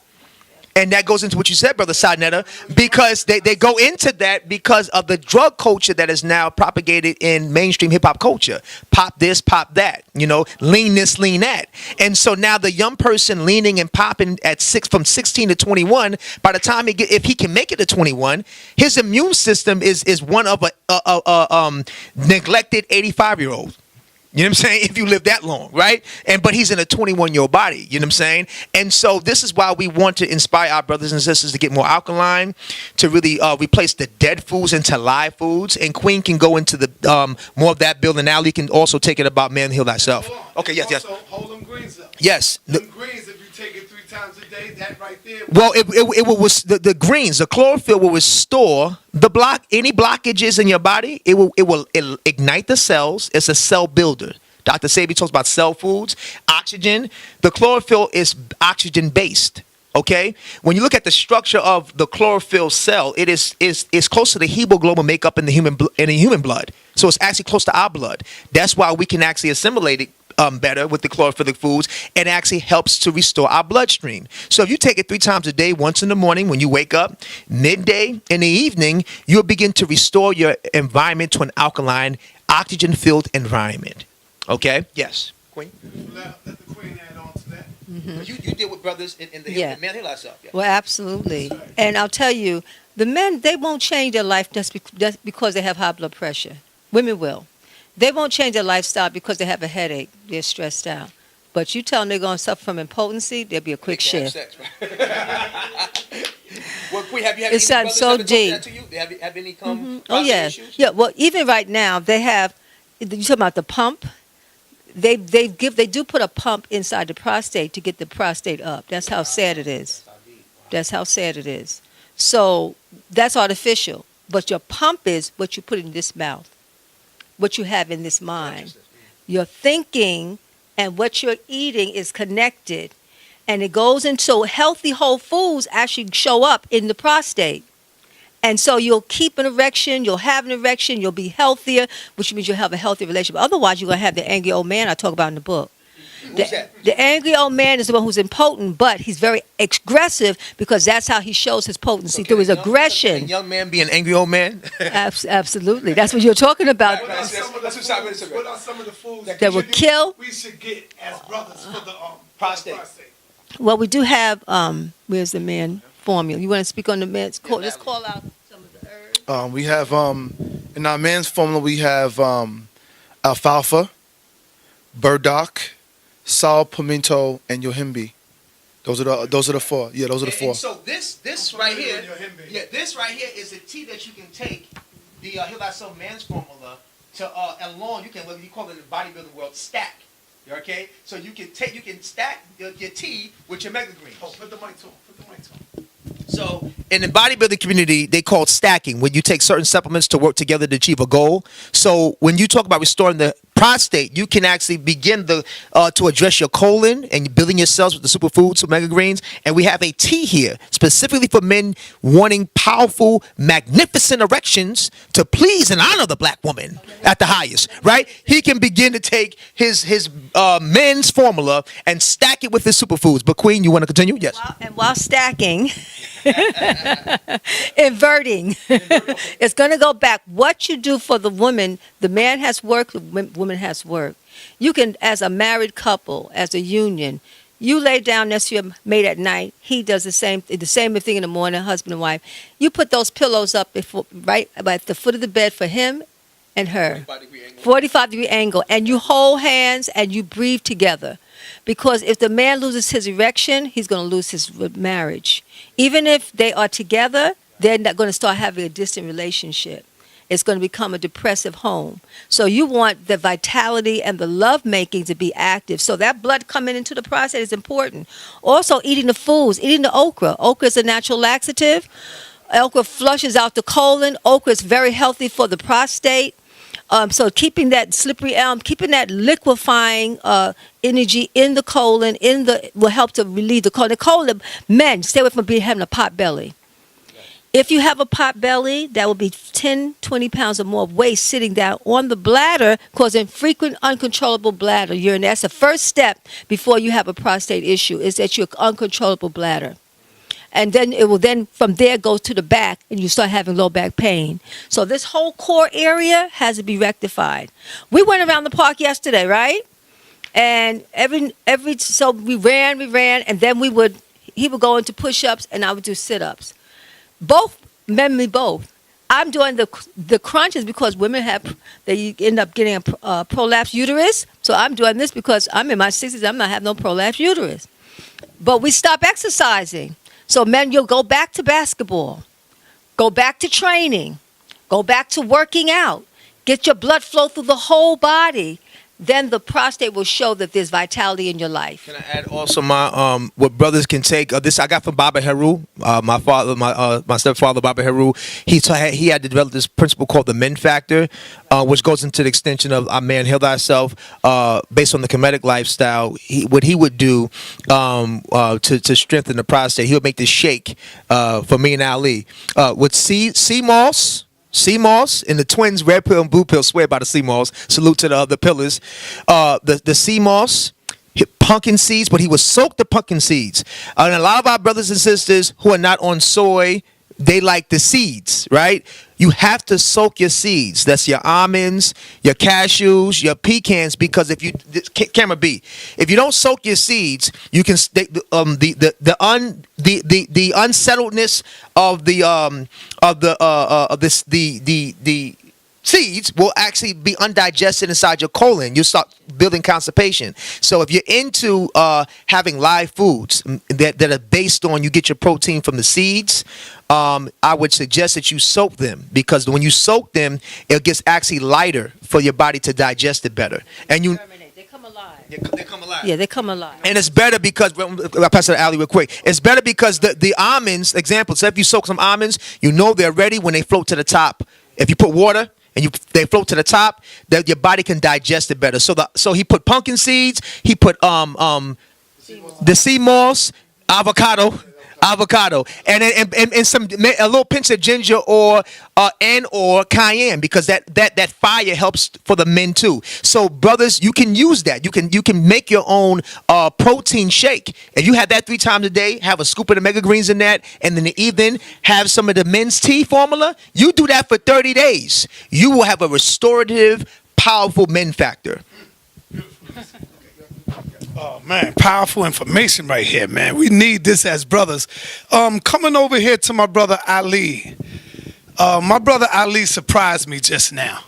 And that goes into what you said, Brother Sadnetta, because they go into that because of the drug culture that is now propagated in mainstream hip-hop culture. Pop this, pop that, lean this, lean that. And so now the young person leaning and popping from 16 to 21, by the time if he can make it to 21, his immune system is one of a neglected 85-year-old. You know what I'm saying? If you live that long, right? But he's in a 21-year-old body. You know what I'm saying? And so this is why we want to inspire our brothers and sisters to get more alkaline, to really replace the dead foods into live foods. And Queen can go into the more of that building. Now you can also take it about man heal thyself. Okay, yes. Also, hold them greens up. Yes. Them greens, if you take it 3 times a day, that right there. Well, it will the greens, the chlorophyll will restore any blockages in your body. It'll ignite the cells. It's a cell builder. Dr. Sabi talks about cell foods, oxygen. The chlorophyll is oxygen based. Okay, when you look at the structure of the chlorophyll cell, it is close to the hemoglobin makeup in the human blood. So it's actually close to our blood. That's why we can actually assimilate it better with the chlorophyllic foods, and actually helps to restore our bloodstream. So if you take it 3 times a day, once in the morning when you wake up, midday, in the evening, you'll begin to restore your environment to an alkaline, oxygen-filled environment. Okay? Yes. Queen? Let the queen add on to that. Mm-hmm. You deal with brothers in the Yeah. man heal thyself. Yeah. Well, absolutely. And I'll tell you, the men, they won't change their life just because they have high blood pressure. Women will. They won't change their lifestyle because they have a headache. They're stressed out. But you tell them they're going to suffer from impotency, there'll be a quick shift. Sex, right? Well, Queen, have you had It's any brothers so ever told deep. that to you? Have any come? Oh, yeah. Issues? Yeah, well, even right now, they have, you talking about the pump? They do put a pump inside the prostate to get the prostate up. That's how sad it is. That's how sad it is. So that's artificial. But your pump is what you put in this mouth, what you have in this mind. Your thinking and what you're eating is connected. And it goes into healthy whole foods actually show up in the prostate. And so you'll keep an erection, you'll have an erection, you'll be healthier, which means you'll have a healthy relationship. Otherwise, you're going to have the angry old man I talk about in the book. The angry old man is the one who's impotent, but he's very aggressive because that's how he shows his potency, through his aggression. Can a young man be an angry old man? Absolutely. That's what you're talking about. What are some of the foods That will kill? we should get as brothers for the Prostate. Well, we do have, where's the man formula? You want to speak on the man's? Just call out some of the herbs. We have in our man's formula we have alfalfa, burdock, sal, pimento, and yohimbe. Those are the four. Yeah, those are the four. And so this right here, this right here is a tea that you can take. The Heal Thyself Man's Formula to along. You can, what you call it in the bodybuilding world, stack. Okay, so you can stack your tea with your mega greens. Oh, put the mic on. So in the bodybuilding community, they call it stacking, when you take certain supplements to work together to achieve a goal. So when you talk about restoring the prostate, you can actually begin to address your colon and building your cells with the superfoods, omega greens. And we have a tea here specifically for men wanting powerful, magnificent erections to please and honor the black woman at the highest, right? He can begin to take his men's formula and stack it with his superfoods. But Queen, you want to continue? Yes. And while stacking, inverting, it's going to go back. What you do for the woman, the man has work, the woman has work. You can, as a married couple, as a union, you lay down next to your mate at night. He does the same thing in the morning, husband and wife. You put those pillows up right at the foot of the bed for him and her. 45-degree angle. And you hold hands and you breathe together. Because if the man loses his erection, he's going to lose his marriage. Even if they are together, they're not going to start having a distant relationship. It's going to become a depressive home. So you want the vitality and the lovemaking to be active. So that blood coming into the prostate is important. Also, eating the foods, eating the okra. Okra is a natural laxative. Okra flushes out the colon. Okra is very healthy for the prostate. So keeping that slippery elm, keeping that liquefying energy in the colon, will help to relieve the colon. The colon, men, stay away from having a pot belly. If you have a pot belly, that will be 10, 20 pounds or more of waste sitting down on the bladder, causing frequent uncontrollable bladder urine. That's the first step before you have a prostate issue, is that you're uncontrollable bladder. And then it will from there go to the back and you start having low back pain. So this whole core area has to be rectified. We went around the park yesterday, right? And so we ran, and then he would go into push-ups and I would do sit-ups. Both. I'm doing the crunches because women they end up getting a prolapsed uterus. So I'm doing this because I'm in my 60s. I'm not having no prolapsed uterus. But we stop exercising. So men, you'll go back to basketball, go back to training, go back to working out, get your blood flow through the whole body. Then the prostate will show that there's vitality in your life. Can I add also my what brothers can take? This I got from Baba Heru. My stepfather Baba Heru. He had developed this principle called the Men Factor, which goes into the extension of our man Heal Thyself, based on the Kemetic lifestyle. What he would do to strengthen the prostate, he would make this shake for me and Ali with sea moss. Sea moss and the twins, red pill and blue pill, swear by the sea moss. Salute to the pillars. The sea moss, pumpkin seeds, but he would soak the pumpkin seeds. And a lot of our brothers and sisters who are not on soy, they like the seeds, right? You have to soak your seeds. That's your almonds, your cashews, your pecans. Because if you, camera B, if you don't soak your seeds, you can the unsettledness of the seeds will actually be undigested inside your colon. You start building constipation. So if you're into having live foods that are based on, you get your protein from the seeds, I would suggest that you soak them, because when you soak them, it gets actually lighter for your body to digest it better. And They come alive. They come alive. Yeah, they come alive. And it's better because, I'll pass it to Ali real quick. It's better because the almonds, example, so if you soak some almonds, you know they're ready when they float to the top. If you put water and they float to the top, that your body can digest it better. So he put pumpkin seeds, he put the sea moss, avocado, avocado, and some a little pinch of ginger or cayenne, because that fire helps for the men too. So brothers, you can use that. You can make your own protein shake, and you have that 3 times a day. Have a scoop of the mega greens in that, and in the evening have some of the men's tea formula. You do that for 30 days. You will have a restorative, powerful men factor. Oh man, powerful information right here, man. We need this as brothers. Coming over here to my brother Ali. My brother Ali surprised me just now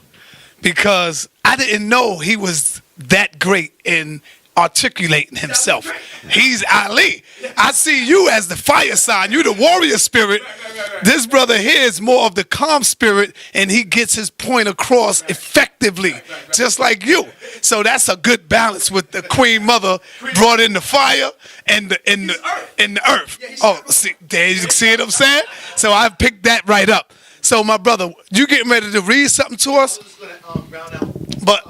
because I didn't know he was that great in articulating himself. He's Ali. I see you as the fire sign. You the warrior spirit. This brother here is more of the calm spirit, and he gets his point across effectively, just like you. So that's a good balance with the Queen Mother brought in the fire and the earth. Oh, see, there you see what I'm saying? So I picked that right up. So my brother, you getting ready to read something to us? But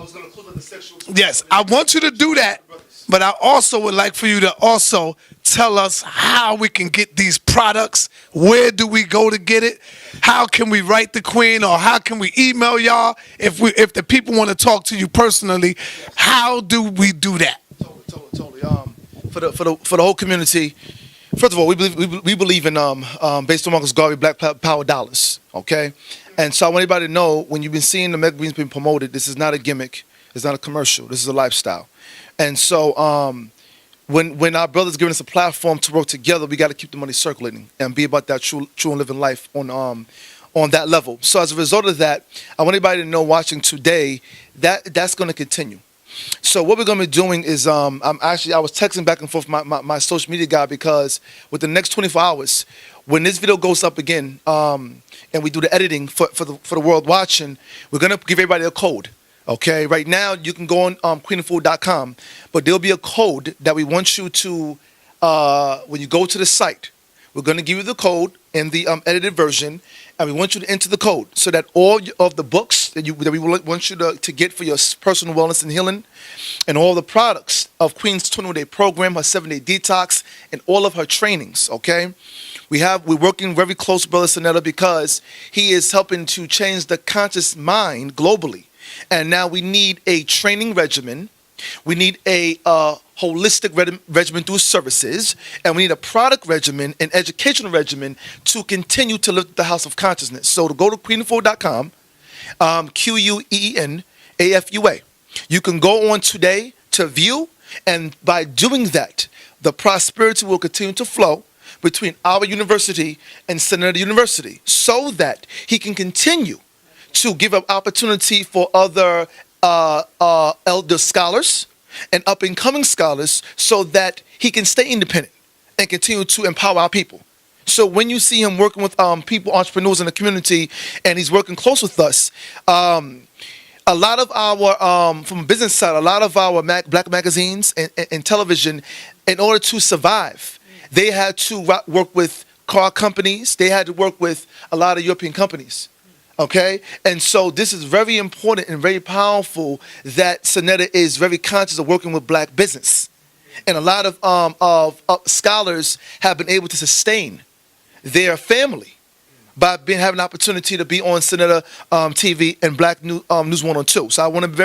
yes, I want you to do that. But I also would like for you to also tell us how we can get these products. Where do we go to get it? How can we write the Queen, or how can we email y'all if the people want to talk to you personally? How do we do that? Totally. For the whole community. First of all, we believe in based on Marcus Garvey, Black Power dollars. Okay, and so I want everybody to know, when you've been seeing the mega greens being promoted, this is not a gimmick. It's not a commercial. This is a lifestyle. And so when our brothers giving us a platform to work together, we got to keep the money circulating and be about that true and living life on that level. So as a result of that, I want everybody to know watching today that's going to continue. So what we're going to be doing is I was texting back and forth my social media guy, because with the next 24 hours, when this video goes up again and we do the editing for the world watching, we're going to give everybody a code. Okay, right now you can go on queenoffood.com, but there'll be a code that we want you to, when you go to the site, we're going to give you the code in the edited version, and we want you to enter the code so that all of the books that we want you to get for your personal wellness and healing, and all the products of Queen's 21-day program, her 7-day detox, and all of her trainings, okay? We're working very close with Brother Sonetta, because he is helping to change the conscious mind globally. And now we need a training regimen. We need a holistic regimen through services. And we need a product regimen and educational regimen to continue to lift the house of consciousness. So to go to queenoffood.com, QUEENAFUA. You can go on today to view. And by doing that, the prosperity will continue to flow between our university and Senator University, so that he can continue to give up opportunity for other elder scholars and up-and-coming scholars, so that he can stay independent and continue to empower our people. So when you see him working with people, entrepreneurs in the community, and he's working close with us, a lot of our, from a business side, a lot of our black magazines and television, in order to survive, they had to work with car companies. They had to work with a lot of European companies. Okay, and so this is very important and very powerful that Sonetta is very conscious of working with black business, and a lot of scholars have been able to sustain their family by having an opportunity to be on Sonetta TV and Black News 102. So I want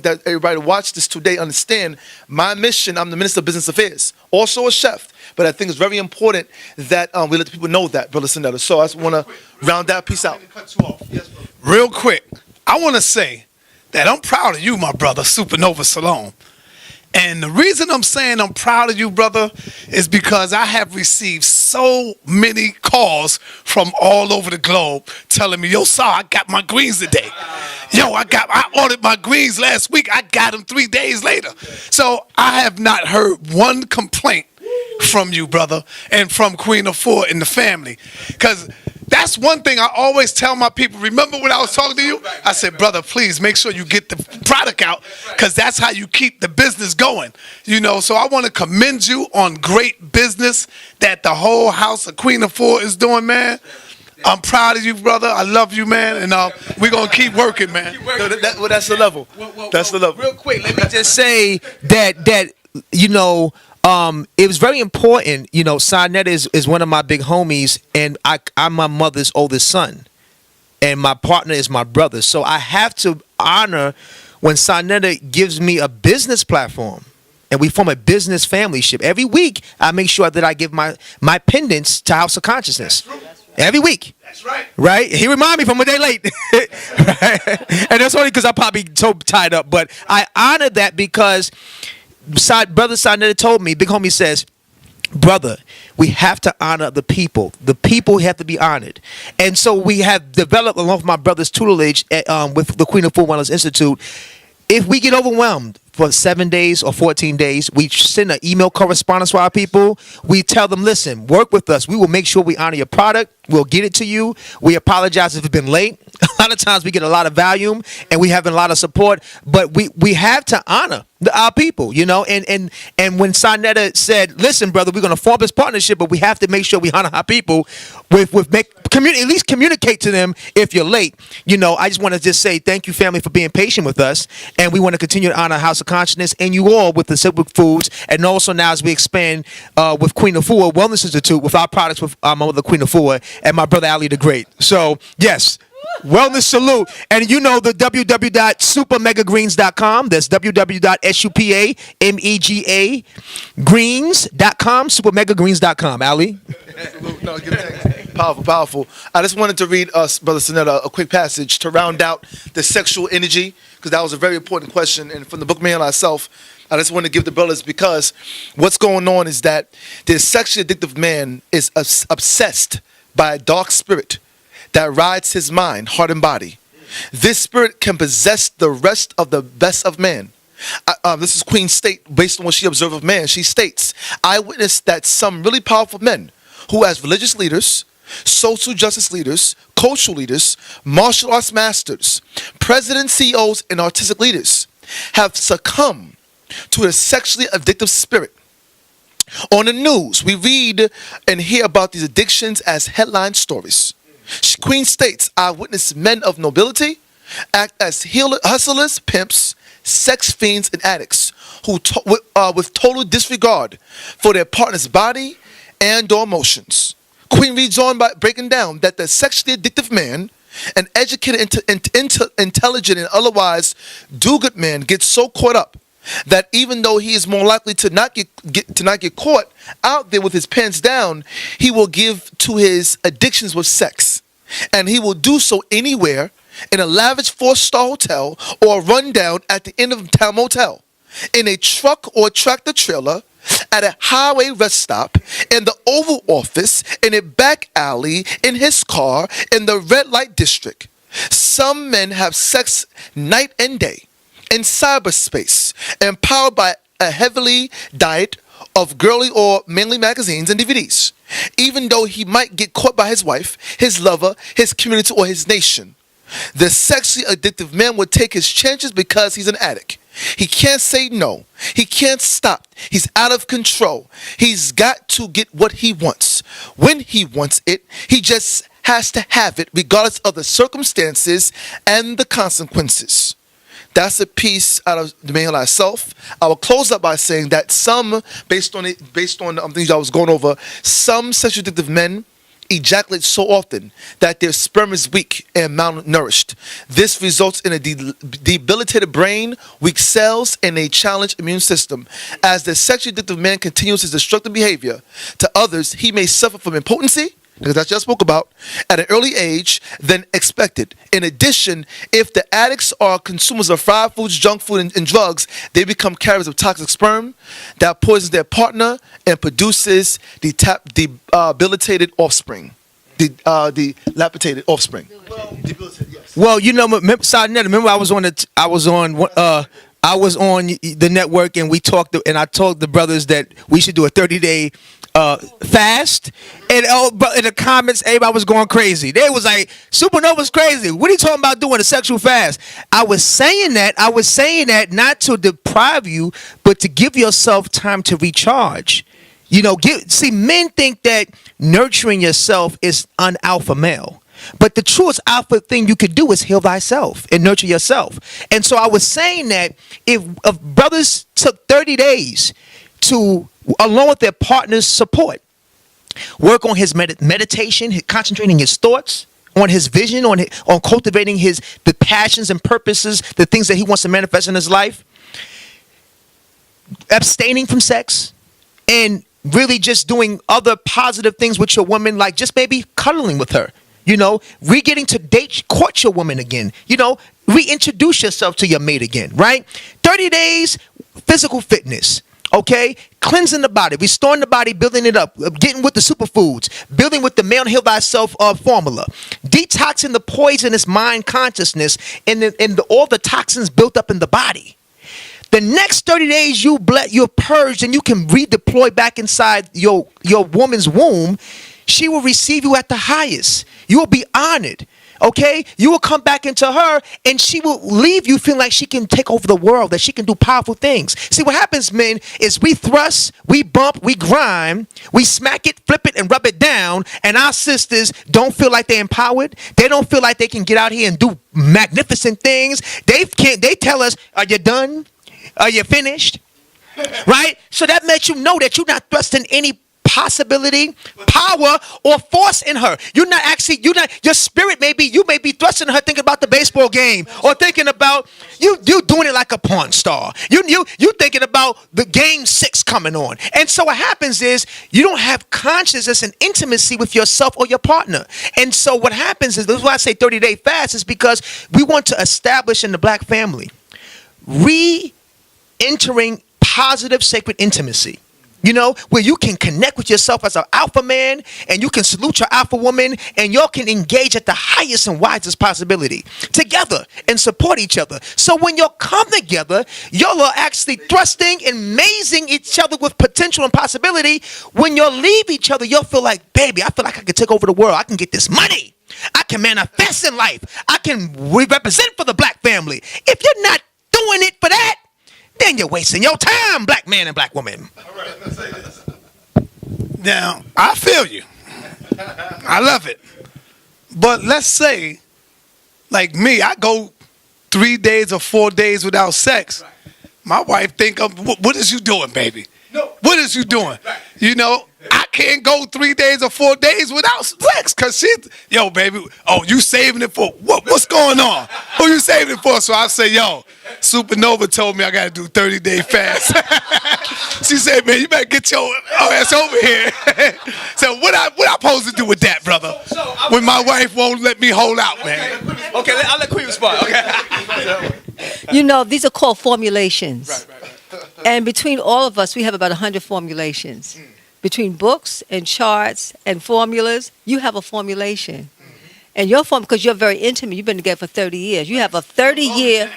that everybody to watch this today, understand my mission. I'm the Minister of Business Affairs, also a chef, but I think it's very important that we let the people know that, Brother Sonetta. So I just want to round that piece out. Real quick, I want to say that I'm proud of you, my brother, Supernova Salome. And the reason I'm saying I'm proud of you, brother, is because I have received so many calls from all over the globe telling me, yo, sir, I got my greens today. Yo, I ordered my greens last week. I got them 3 days later. So I have not heard one complaint from you, brother, and from Queen Afua and the family. Because that's one thing I always tell my people. Remember when I was talking to you? I said, brother, please make sure you get the product out, because that's how you keep the business going. You know, so I want to commend you on great business that the whole house of Queen Afua is doing, man. I'm proud of you, brother. I love you, man, and we're going to keep working, man. That's the level. That's the level. Real quick, let me just say that you know, it was very important. You know, Sonetta is one of my big homies, and I'm my mother's oldest son, and my partner is my brother. So I have to honor when Sonetta gives me a business platform, and we form a business familyship. Every week, I make sure that I give my pendants to House of Consciousness. Every week. That's right. Right? He remind me from a day late. Right? And that's only because I'm probably so tied up. But I honor that because Brother Sonetta told me, big homie says, brother, we have to honor the people. The people have to be honored. And so we have developed, along with my brother's tutelage with the Queen of Full Wellness Institute, if we get overwhelmed for 7 days or 14 days, we send an email correspondence to our people. We tell them, listen, work with us. We will make sure we honor your product. We'll get it to you. We apologize if it's been late. A lot of times we get a lot of volume and we have a lot of support, but we have to honor our people, you know. And when Sonetta said, listen, brother, we're going to form this partnership, but we have to make sure we honor our people at least communicate to them if you're late. You know, I just want to just say thank you, family, for being patient with us. And we want to continue to honor House of Consciousness and you all with the Simple Foods. And also now as we expand with Queen Afua Wellness Institute with our products with my mother, Queen Afua, and my brother, Ali the Great. So, yes. Wellness salute. And you know the www.supermegagreens.com. That's www.supermegagreens.com. Supermegagreens.com. Ali? No, give thanks. Powerful, powerful. I just wanted to read us, Brother Sonetta, a quick passage to round out the sexual energy, because that was a very important question. And from the book Man Myself, I just want to give the brothers, because what's going on is that the sexually addictive man is obsessed by a dark spirit that rides his mind, heart, and body. This spirit can possess the rest of the best of man. This is Queen State, based on what she observed of man. She states, I witnessed that some really powerful men who, as religious leaders, social justice leaders, cultural leaders, martial arts masters, presidents, CEOs, and artistic leaders, have succumbed to a sexually addictive spirit. On the news, we read and hear about these addictions as headline stories. Queen states, I witnessed men of nobility act as hustlers, pimps, sex fiends, and addicts who, with total disregard for their partner's body and or emotions. Queen reads on by breaking down that the sexually addictive man, an educated, intelligent, and otherwise do-good man, gets so caught up that even though he is more likely to not get caught out there with his pants down, he will give to his addictions with sex. And he will do so anywhere, in a lavish 4-star hotel or a rundown at the end of a town motel, in a truck or tractor trailer, at a highway rest stop, in the Oval Office, in a back alley, in his car, in the red light district. Some men have sex night and day, in cyberspace, empowered by a heavily diet of girly or manly magazines and DVDs, even though he might get caught by his wife, his lover, his community, or his nation. The sexually addictive man would take his chances because he's an addict. He can't say no. He can't stop. He's out of control. He's got to get what he wants. When he wants it, he just has to have it, regardless of the circumstances and the consequences. That's a piece out of the Man Myself. I will close up by saying that some, based on things I was going over, some sexually addictive men ejaculate so often that their sperm is weak and malnourished. This results in a debilitated brain, weak cells, and a challenged immune system. As the sexually addictive man continues his destructive behavior to others, he may suffer from impotency, because that's what I spoke about, at an early age than expected. In addition, if the addicts are consumers of fried foods, junk food, and drugs, they become carriers of toxic sperm that poisons their partner and produces debilitated offspring. Dilapidated offspring. Debilitated, yes. Well, you know, remember I was on the network and we talked, and I told the brothers that we should do a 30-day fast, and in the comments everybody was going crazy. They was like, Supernova's crazy, what are you talking about doing a sexual fast? I was saying that not to deprive you, but to give yourself time to recharge. You know, men think that nurturing yourself is an alpha male, but the truest alpha thing you could do is heal thyself and nurture yourself. And so I was saying that if brothers took 30 days to, along with their partner's support, work on his meditation, concentrating his thoughts on his vision, on cultivating the passions and purposes, the things that he wants to manifest in his life, abstaining from sex, and really just doing other positive things with your woman, like just maybe cuddling with her, getting to court your woman again, reintroduce yourself to your mate again, right? 30 days, physical fitness, okay? Cleansing the body, restoring the body, building it up, getting with the superfoods, building with the male heal thyself formula, detoxing the poisonous mind consciousness and all the toxins built up in the body. The next 30 days, you're purged and you can redeploy back inside your woman's womb. She will receive you at the highest. You will be honored. Okay? You will come back into her and she will leave you feeling like she can take over the world, that she can do powerful things. See, what happens, men, is we thrust, we bump, we grind, we smack it, flip it, and rub it down, and our sisters don't feel like they're empowered. They don't feel like they can get out here and do magnificent things. They tell us, are you done? Are you finished? Right? So that lets you know that you're not thrusting any possibility, power, or force in her. Your spirit you may be thrusting her thinking about the baseball game or thinking about you doing it like a porn star. You thinking about the game 6 coming on. And so what happens is you don't have consciousness and intimacy with yourself or your partner. And so what happens is, this is why I say 30-day fast, is because we want to establish in the black family entering positive sacred intimacy, where you can connect with yourself as an alpha man and you can salute your alpha woman and y'all can engage at the highest and wisest possibility together and support each other. So when y'all come together, y'all are actually thrusting and amazing each other with potential and possibility. When y'all leave each other, y'all feel like, baby, I feel like I can take over the world. I can get this money. I can manifest in life. I can represent for the black family. If you're not doing it for that, then you're wasting your time, black man and black woman. All right, let's say this. Now, I feel you. I love it. But let's say, like me, I go 3 days or 4 days without sex. My wife think, what is you doing, baby? No. What is you doing? Right. I can't go 3 days or 4 days without sex because yo, baby, you saving it for what? What's going on? Who you saving it for? So I say, yo, Supernova told me I got to do 30-day fast. She said, man, you better get your ass over here. So what I supposed to do with that, brother? When my wife won't let me hold out, man. Okay, I'll let Queen respond. Okay. These are called formulations. Right. And between all of us, we have about 100 formulations. Between books and charts and formulas, you have a formulation. And your because you're very intimate, you've been together for 30 years. You have a 30-year,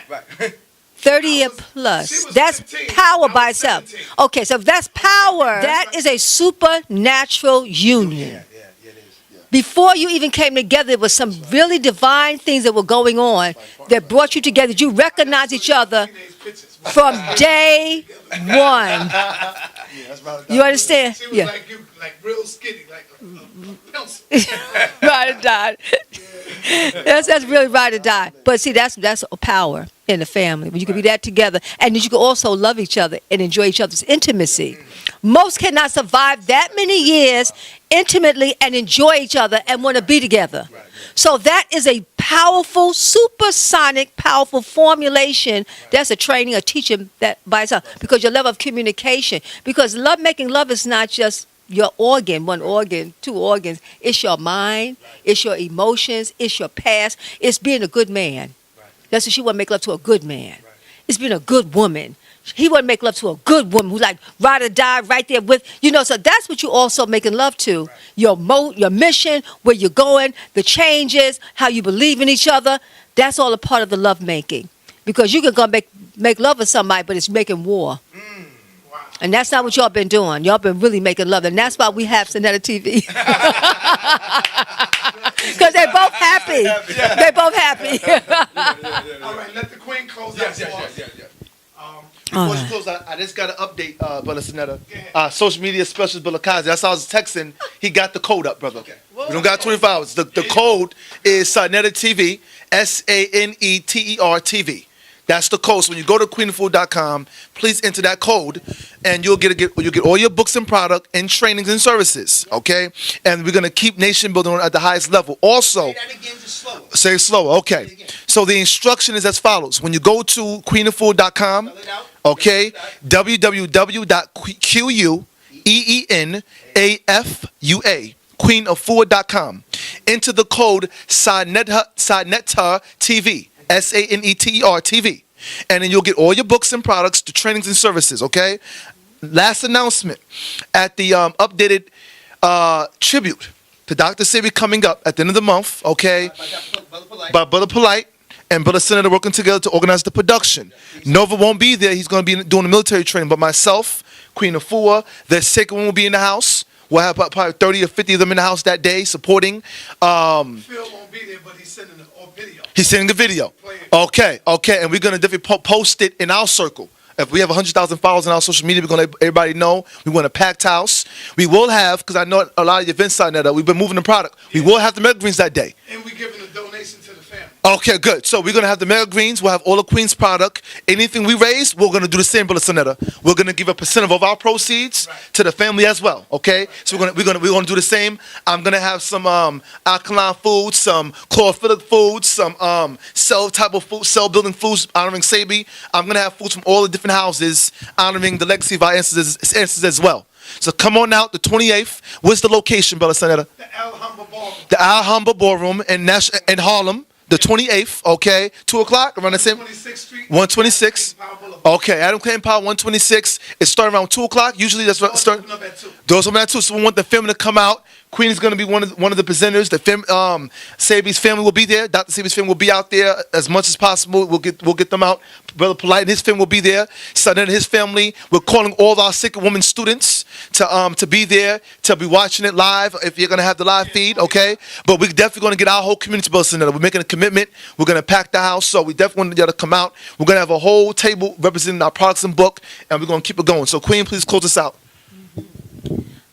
30-year plus. That's 15. power I by was itself. 17. Okay, so if that's power, that is a supernatural union. Before you even came together, there was some really divine things that were going on that brought you together. You recognized each other from day one. You understand? She was like you, like real skinny, like Ride or die. That's really ride or die. But see, that's a power in the family. When you can be that together, and you can also love each other and enjoy each other's intimacy. Most cannot survive that many years intimately and enjoy each other and want to be together. So that is a powerful, supersonic, powerful formulation. That's a training, a teaching that by itself. Because your level of communication. Because making love is not just your organ, one organ, 2 organs. It's your mind. It's your emotions. It's your past. It's being a good man. That's what she want to make love to, a good man. It's being a good woman. He wouldn't make love to a good woman who's like ride or die right there with, so that's what you also making love to. Your mission, where you're going, the changes, how you believe in each other. That's all a part of the love making. Because you can go make love with somebody, but it's making war. And that's not what y'all been doing. Y'all been really making love. And that's why we have Sonetta TV. Because they're both happy. They're both happy. All right, let the queen close out for us. Before she closes, I just got an update, Brother Sonetta. Social media specialist, Brother Kazi. That's how I was texting. He got the code up, brother. We don't got 24 hours. The code is Sonetta TV, SANETER TV. That's the code. So when you go to queenoffood.com, please enter that code, and you'll get all your books and product and trainings and services. Okay, and we're gonna keep nation building at the highest level. Also, Say that again, just slower. say it slower. Okay. So the instruction is as follows: when you go to queenoffood.com, okay, www.queenafua, queenoffood.com. Enter the code SANETER TV, SANETER TV, and then you'll get all your books and products, the trainings and services. Okay. Last announcement: at the updated tribute to Dr. Sebi coming up at the end of the month. Okay, by Brother Polite and Brother Senator working together to organize the production. Nova won't be there. He's going to be doing the military training. But myself, Queen Afua, the second one will be in the house. We'll have probably 30 or 50 of them in the house that day supporting. Phil won't be there, but he's sending a video. He's sending a video. Okay. And we're going to definitely post it in our circle. If we have 100,000 followers on our social media, we're going to let everybody know. We want a packed house. We will have, because I know a lot of the events out there, we've been moving the product. We will have the Mega Greens that day. And we're giving a donation to the family. Okay, good. So we're going to have the Mega Greens. We'll have all the Queen's product. Anything we raise, we're going to do the same, Brother Senator. We're going to give a percent of our proceeds to the family as well. Okay? So we're going to do the same. I'm going to have some alkaline foods, some chlorophyllic foods, some cell type of food, cell building foods honoring Sebi. I'm going to have foods from all the different houses honoring the legacy of our ancestors as well. So come on out the 28th. Where's the location, Brother Senator? The Alhambra Ballroom. The Alhambra Ballroom in Harlem. The 28th, okay, 2 o'clock, around the same. 126th Street. 126. Okay, Adam Clayton Power, 126. It starts around 2 o'clock. Usually that's what start. Open up at 2. Doors open at 2. So we want the family to come out. Queen is going to be one of the presenters. The Sebi's family will be there. Dr. Sebi's family will be out there as much as possible. We'll get them out. Brother Polite and his family will be there. Son and his family. We're calling all our sick women students to be there, to be watching it live if you're going to have the live feed, okay? But we're definitely going to get our whole community building together. We're making a commitment. We're going to pack the house, so we definitely want you to come out. We're going to have a whole table representing our products and book, and we're going to keep it going. So, Queen, please close us out.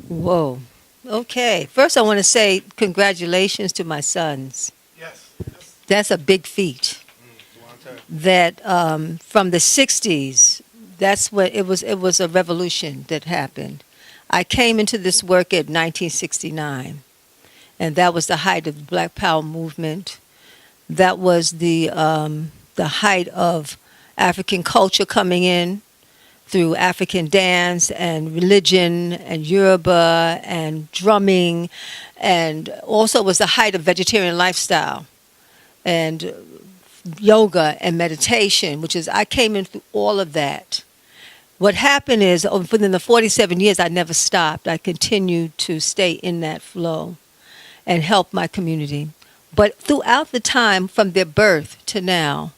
Whoa. Okay. First, I want to say congratulations to my sons. Yes. That's a big feat. That from the 60s, that's what it was. It was a revolution that happened. I came into this work at 1969, and that was the height of the Black Power movement. That was the height of African culture coming in through African dance and religion and Yoruba and drumming, and also was the height of vegetarian lifestyle and yoga and meditation, which is, I came in through all of that. What happened is, within the 47 years, I never stopped. I continued to stay in that flow and help my community. But throughout the time, from their birth to now,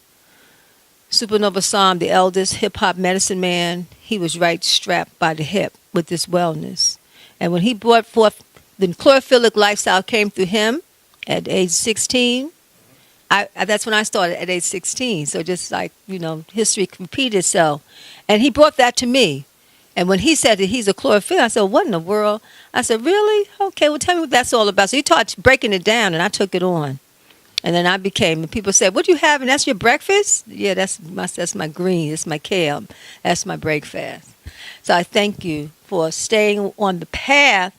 Supernova Sam, the eldest hip-hop medicine man, he was right strapped by the hip with this wellness. And when he brought forth, the chlorophyllic lifestyle came through him at age 16. That's when I started at age 16. So just like, history repeated itself. And he brought that to me. And when he said that he's a chlorophyll, I said, what in the world? I said, really? Okay, well, tell me what that's all about. So he taught breaking it down, and I took it on. And then I became, and people said, what do you have? And that's your breakfast? Yeah, that's my green. That's my kale. That's my breakfast. So I thank you for staying on the path.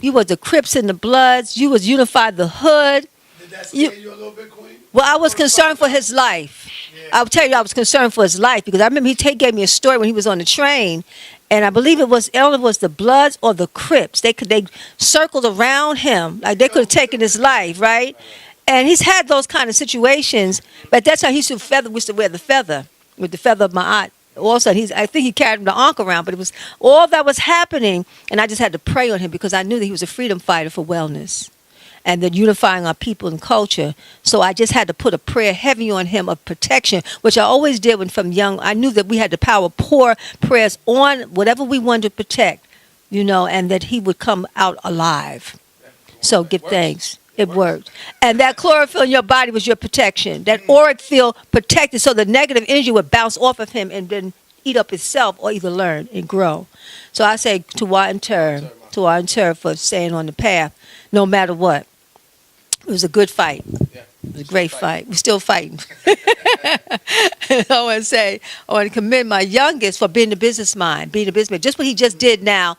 You was the Crips and the Bloods. You was unified the hood. Did that scare you a little bit, Queen? Well, I was concerned for his life. Yeah. I'll tell you, I was concerned for his life because I remember he gave me a story when he was on the train, and I believe it was the Bloods or the Crips. They circled around him like they could have taken his life, right? And he's had those kind of situations, but that's how he used to wear the feather with the feather of my aunt. Also, I think he carried the ankh around, but it was all that was happening, and I just had to pray on him because I knew that he was a freedom fighter for wellness and then unifying our people and culture. So I just had to put a prayer heavy on him of protection, which I always did when from young. I knew that we had the power to pour prayers on whatever we wanted to protect, and that he would come out alive. So give thanks. It worked. And that chlorophyll in your body was your protection. That auric field protected so the negative energy would bounce off of him and then eat up itself or either learn and grow. So I say to our inter for staying on the path, no matter what. It was a good fight. It was a great fight. We're still fighting. I want to say, I want to commend my youngest for being a business mind, being a businessman. Just what he just did now,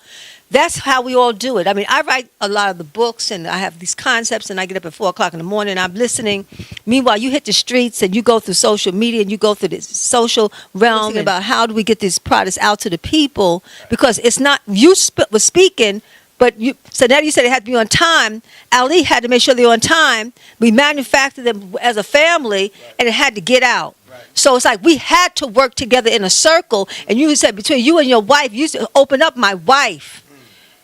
that's how we all do it. I mean, I write a lot of the books, and I have these concepts, and I get up at 4 o'clock in the morning, and I'm listening. Meanwhile, you hit the streets, and you go through social media, and you go through this social realm about how do we get these products out to the people, because it's not, you was speaking, but so now you said it had to be on time. Ali had to make sure they were on time. We manufactured them as a family, and it had to get out. So it's like we had to work together in a circle. And you said between you and your wife, you used to open up my wife.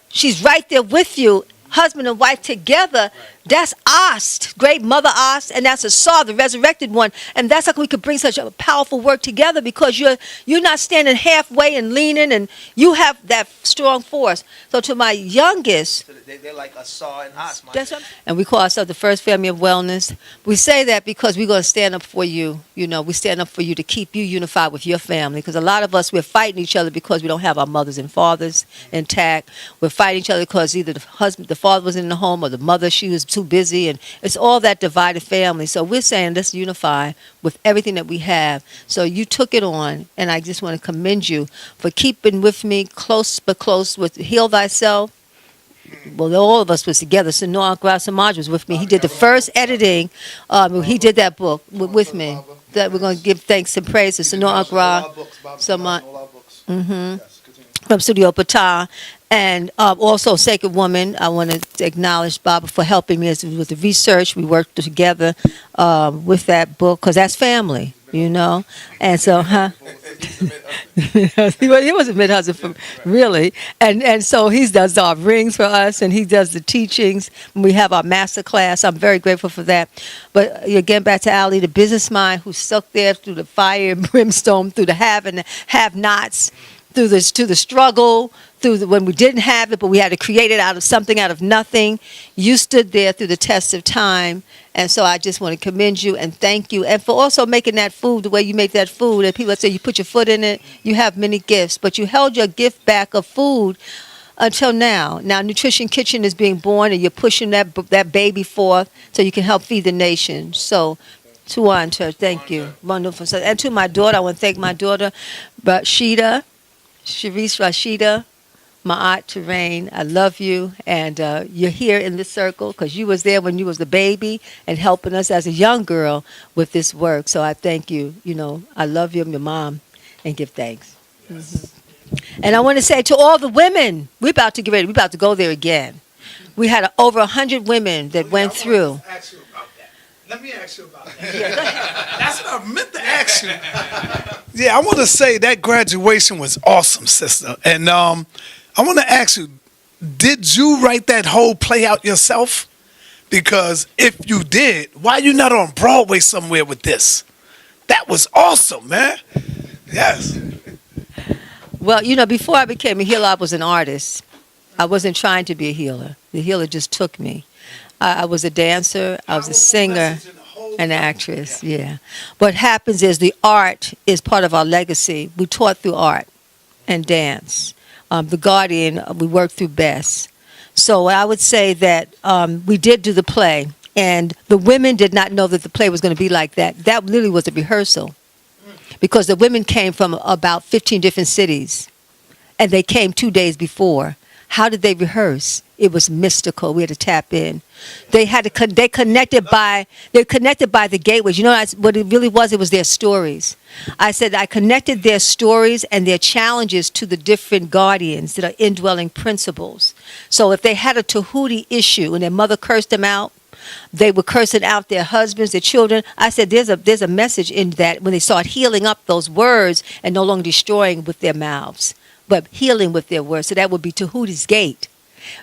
She's right there with you, husband and wife together. That's Ost, great mother Ost, and that's Asar, the resurrected one. And that's how we could bring such a powerful work together, because you're not standing halfway and leaning, and you have that strong force. So to my youngest, So they're like Asar and Ost. and we call ourselves the first family of wellness. We say that because we're going to stand up for you. You know, we stand up for you to keep you unified with your family, because a lot of us, we're fighting each other because we don't have our mothers and fathers intact. We're fighting each other because either the father was in the home, or the mother, she was too busy, and it's all that divided family. So we're saying let's unify with everything that we have. So you took it on, and I just want to commend you for keeping with me close with Heal Thyself. Well, all of us was together. Sanoa Samaj was with me. He did the first editing. He did that book with me. That we're going to give thanks and praise to Sanoa Samaj. From Studio Patah. And also Sacred Woman, I want to acknowledge Baba for helping me with the research. We worked together with that book, because that's family, you know. And so, he was a mid-husband, really. And so he does our rings for us, and he does the teachings. We have our master class. I'm very grateful for that. But again, back to Ali, the business mind who stuck there through the fire and brimstone, through the have and have-nots, to the struggle, when we didn't have it, but we had to create it out of nothing. You stood there through the test of time. And so I just want to commend you and thank you. And for also making that food the way you make that food. And people say you put your foot in it, you have many gifts. But you held your gift back of food until now. Now Nutrition Kitchen is being born, and you're pushing that baby forth so you can help feed the nation. So Tuan, thank you. Wonderful. And to my daughter, I want to thank my daughter, Sharice Rashida, my aunt Terrain, I love you, and you're here in this circle because you was there when you was a baby and helping us as a young girl with this work. So I thank you. You know, I love you, I'm your mom, and give thanks. And I want to say to all the women, we're about to go there again. We had over 100 women that went through. Let me ask you about that. That's what I meant to ask you. Yeah, I want to say that graduation was awesome, sister. And I want to ask you, did you write that whole play out yourself? Because if you did, why are you not on Broadway somewhere with this? That was awesome, man. Yes. Well, you know, before I became a healer, I was an artist. I wasn't trying to be a healer. The healer just took me. I was a dancer, I was a singer, an actress, yeah. What happens is the art is part of our legacy. We taught through art and dance. The Guardian, we worked through Bess. So I would say that we did do the play, and the women did not know that the play was going to be like that. That literally was a rehearsal, because the women came from about 15 different cities, and they came 2 days before. How did they rehearse? It was mystical. We had to tap in. They connected by the gateways. You know what it really was? It was their stories. I said I connected their stories and their challenges to the different guardians that are indwelling principles. So if they had a Tahuti issue and their mother cursed them out, they were cursing out their husbands, their children. I said there's a message in that when they start healing up those words and no longer destroying with their mouths, but healing with their words. So that would be Tahuti's gate.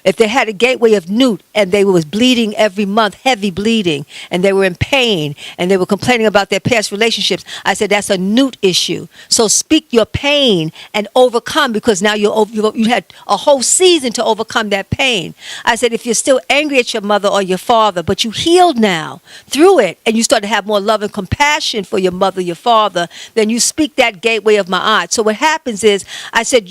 If they had a gateway of Newt and they was bleeding every month, heavy bleeding, and they were in pain and they were complaining about their past relationships, I said that's a Newt issue. So speak your pain and overcome, because now you had a whole season to overcome that pain. I said if you're still angry at your mother or your father, but you healed now through it and you start to have more love and compassion for your mother, your father, then you speak that gateway of Ma'at. So what happens is, I said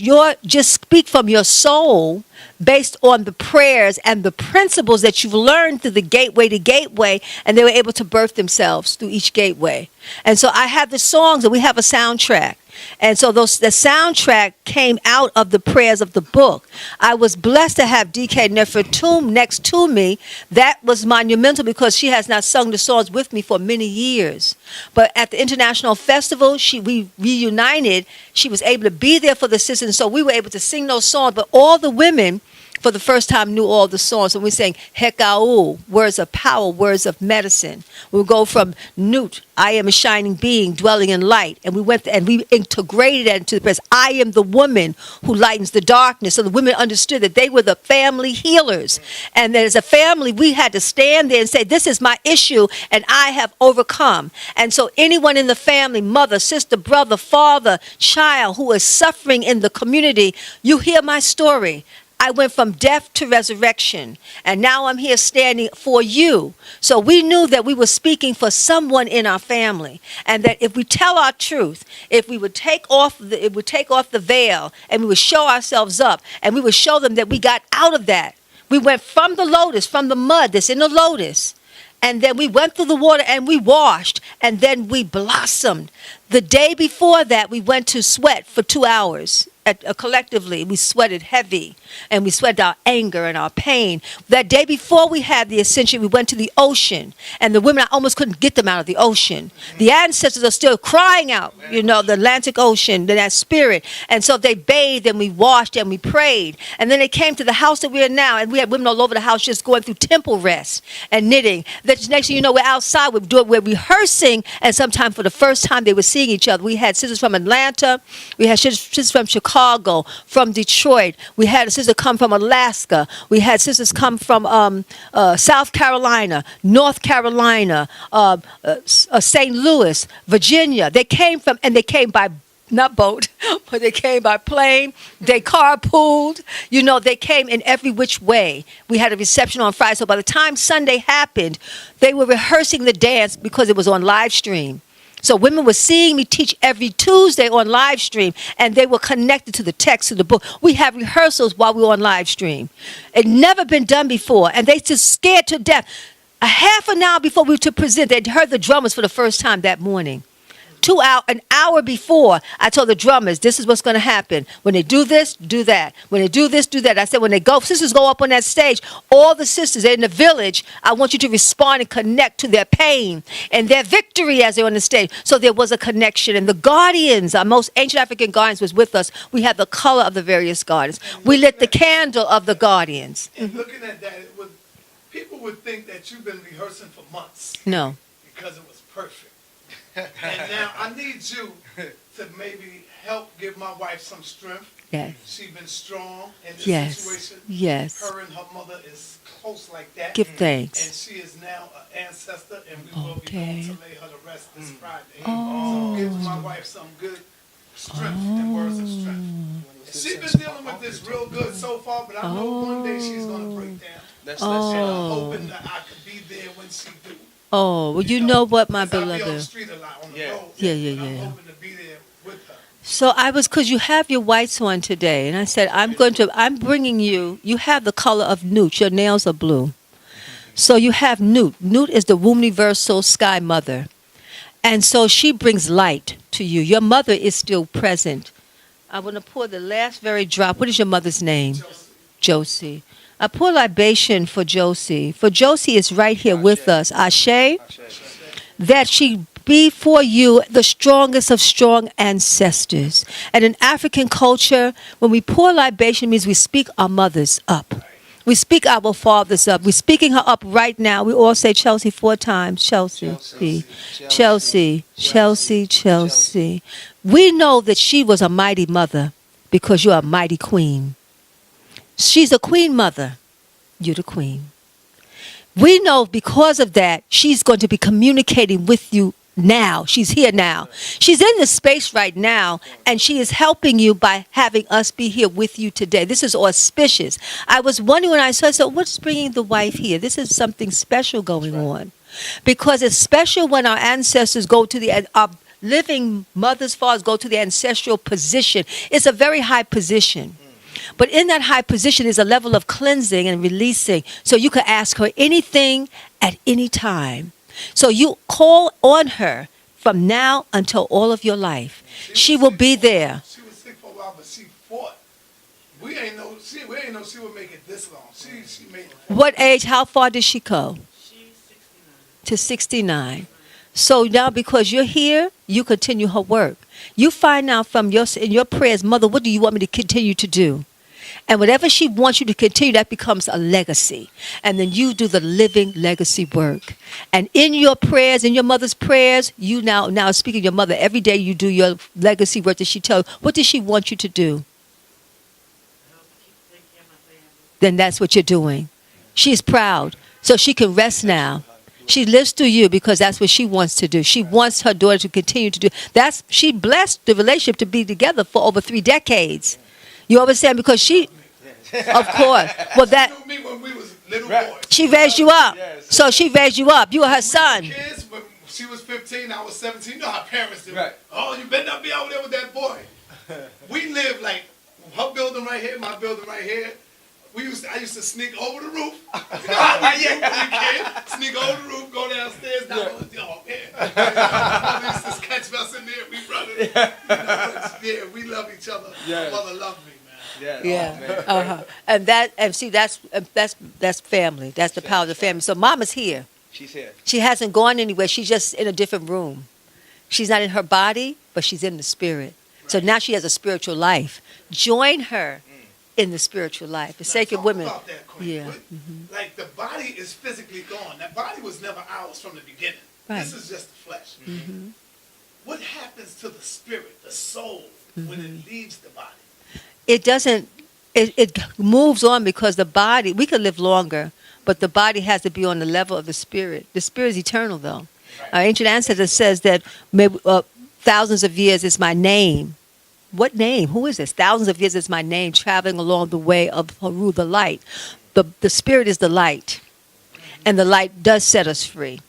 just speak from your soul, based on the prayers and the principles that you've learned through the gateway to gateway, and they were able to birth themselves through each gateway. And so I have the songs, and we have a soundtrack. And so the soundtrack came out of the prayers of the book. I was blessed to have DK Nefertum next to me. That was monumental because she has not sung the songs with me for many years. But at the International Festival, we reunited. She was able to be there for the sisters, so we were able to sing those songs. But all the women, for the first time, knew all the songs. And we sang Hekau, words of power, words of medicine. We would go from Nut, I am a shining being dwelling in light. And we went and we integrated that into the press. I am the woman who lightens the darkness. So the women understood that they were the family healers. And that as a family, we had to stand there and say, this is my issue and I have overcome. And so anyone in the family, mother, sister, brother, father, child who is suffering in the community, you hear my story. I went from death to resurrection, and now I'm here standing for you. So we knew that we were speaking for someone in our family, and that if we tell our truth, if we would take off the veil, and we would show ourselves up, and we would show them that we got out of that. We went from the lotus, from the mud that's in the lotus, and then we went through the water and we washed, and then we blossomed. The day before that, we went to sweat for 2 hours. Collectively, we sweated heavy, and we sweated our anger and our pain. That day before we had the ascension, we went to the ocean, and the women, I almost couldn't get them out of the ocean. The ancestors are still crying out, the Atlantic Ocean, that spirit. And so they bathed, and we washed, and we prayed. And then they came to the house that we're in now, and we had women all over the house just going through temple rest and knitting. The next thing you know, we're outside, we're rehearsing, and sometime for the first time they were seeing each other. We had sisters from Atlanta, we had sisters from Chicago, from Detroit. We had a sister come from Alaska. We had sisters come from South Carolina, North Carolina, St. Louis, Virginia. They came by not boat, but they came by plane. They carpooled. They came in every which way. We had a reception on Friday. So by the time Sunday happened, they were rehearsing the dance because it was on live stream. So women were seeing me teach every Tuesday on live stream, and they were connected to the text of the book. We have rehearsals while we were on live stream. It never been done before, and they just scared to death. A half an hour before we were to present, they'd heard the drummers for the first time that morning. An hour before, I told the drummers, this is what's going to happen. When they do this, do that. When they do this, do that. I said, when sisters go up on that stage, all the sisters in the village, I want you to respond and connect to their pain and their victory as they're on the stage. So there was a connection. And the guardians, our most ancient African guardians, was with us. We had the color of the various guardians. We lit the candle of the guardians. And looking at that, people would think that you've been rehearsing for months. No. Because it was perfect. And now I need you to maybe help give my wife some strength. Yes. She's been strong in this situation. Yes. Her and her mother is close like that. Give thanks. And she is now an ancestor, and we will be going to lay her to rest this Friday. Oh. So give my wife some good strength and words of strength. She's been dealing with this real good so far, but I know one day she's going to break down. And I'm hoping that I can be there when she do. Oh, well, you know what, my I'll be on the beloved. street a lot, on the road. Yeah. I'm hoping to be there with her. So because you have your whites on today, and I said, I'm bringing you have the color of Nut. Your nails are blue. So you have Nut. Nut is the womb universal sky mother. And so she brings light to you. Your mother is still present. I want to pour the last very drop. What is your mother's name? Josie. I pour libation for Josie. For Josie is right here with us. Ashe. That she be for you the strongest of strong ancestors. And in African culture, when we pour libation, it means we speak our mothers up. We speak our fathers up. We're speaking her up right now. We all say Chelsea 4 times. Chelsea. Chelsea. Chelsea. Chelsea. We know that she was a mighty mother because you're a mighty queen. She's a queen mother. You're the queen. We know because of that, she's going to be communicating with you now. She's here now. She's in this space right now, and she is helping you by having us be here with you today. This is auspicious. I was wondering when I said, so what's bringing the wife here? This is something special going on. Because it's special when our ancestors go to our living mothers, fathers go to the ancestral position. It's a very high position. But in that high position is a level of cleansing and releasing. So you could ask her anything at any time. So you call on her from now until all of your life. She will be there. She was sick for a while, but she fought. We ain't know she would make it this long. She made it. What age, how far did she go? To 69. So now because you're here, you continue her work. You find out from in your prayers, Mother, what do you want me to continue to do? And whatever she wants you to continue, that becomes a legacy. And then you do the living legacy work. And in your prayers, in your mother's prayers, you now speaking to your mother, every day you do your legacy work that she tells. What does she want you to do? Then that's what you're doing. She's proud. So she can rest now. She lives through you because that's what she wants to do. She wants her daughter to continue to do. She blessed the relationship to be together for over 3 decades. You understand? Because she, of course, well that She knew me when we was little boys. she raised you up. So she raised you up. You were her son. Kids, when she was 15, I was 17. You know how parents do. Right. Oh, you better not be out there with that boy. We lived like her building right here, my building right here. I used to sneak over the roof. You know how we do when we kid? Sneak over the roof, go downstairs, down on the I used to catch us in there, we brothers. Yeah, we love each other. My mother loved me, man. Yeah. And see that's family. That's the power of the family. So Mama's here. She's here. She hasn't gone anywhere. She's just in a different room. She's not in her body, but she's in the spirit. So now she has a spiritual life. Join her in the spiritual life. The sacred Talk women. about that, Queen. Yeah. Like the body is physically gone. That body was never ours from the beginning. Right. This is just the flesh. What happens to the spirit, the soul, when it leaves the body? It doesn't, it moves on because the body, we could live longer, but the body has to be on the level of the spirit. The spirit is eternal though. Our ancient ancestor says that maybe, thousands of years is my name. What name? Who is this? Thousands of years is my name, traveling along the way of Haru, the light. The spirit is the light, and the light does set us free.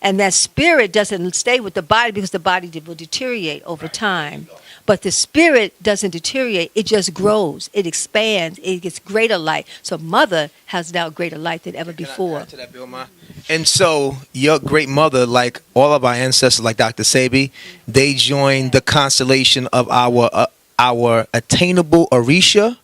And that spirit doesn't stay with the body because the body will deteriorate over time. But the spirit doesn't deteriorate. It just grows. It expands. It gets greater light. So Mother has now greater light than ever before. To that, Bill, Ma? And so your great mother, like all of our ancestors, like Dr. Sebi, they joined the constellation of our attainable Orisha,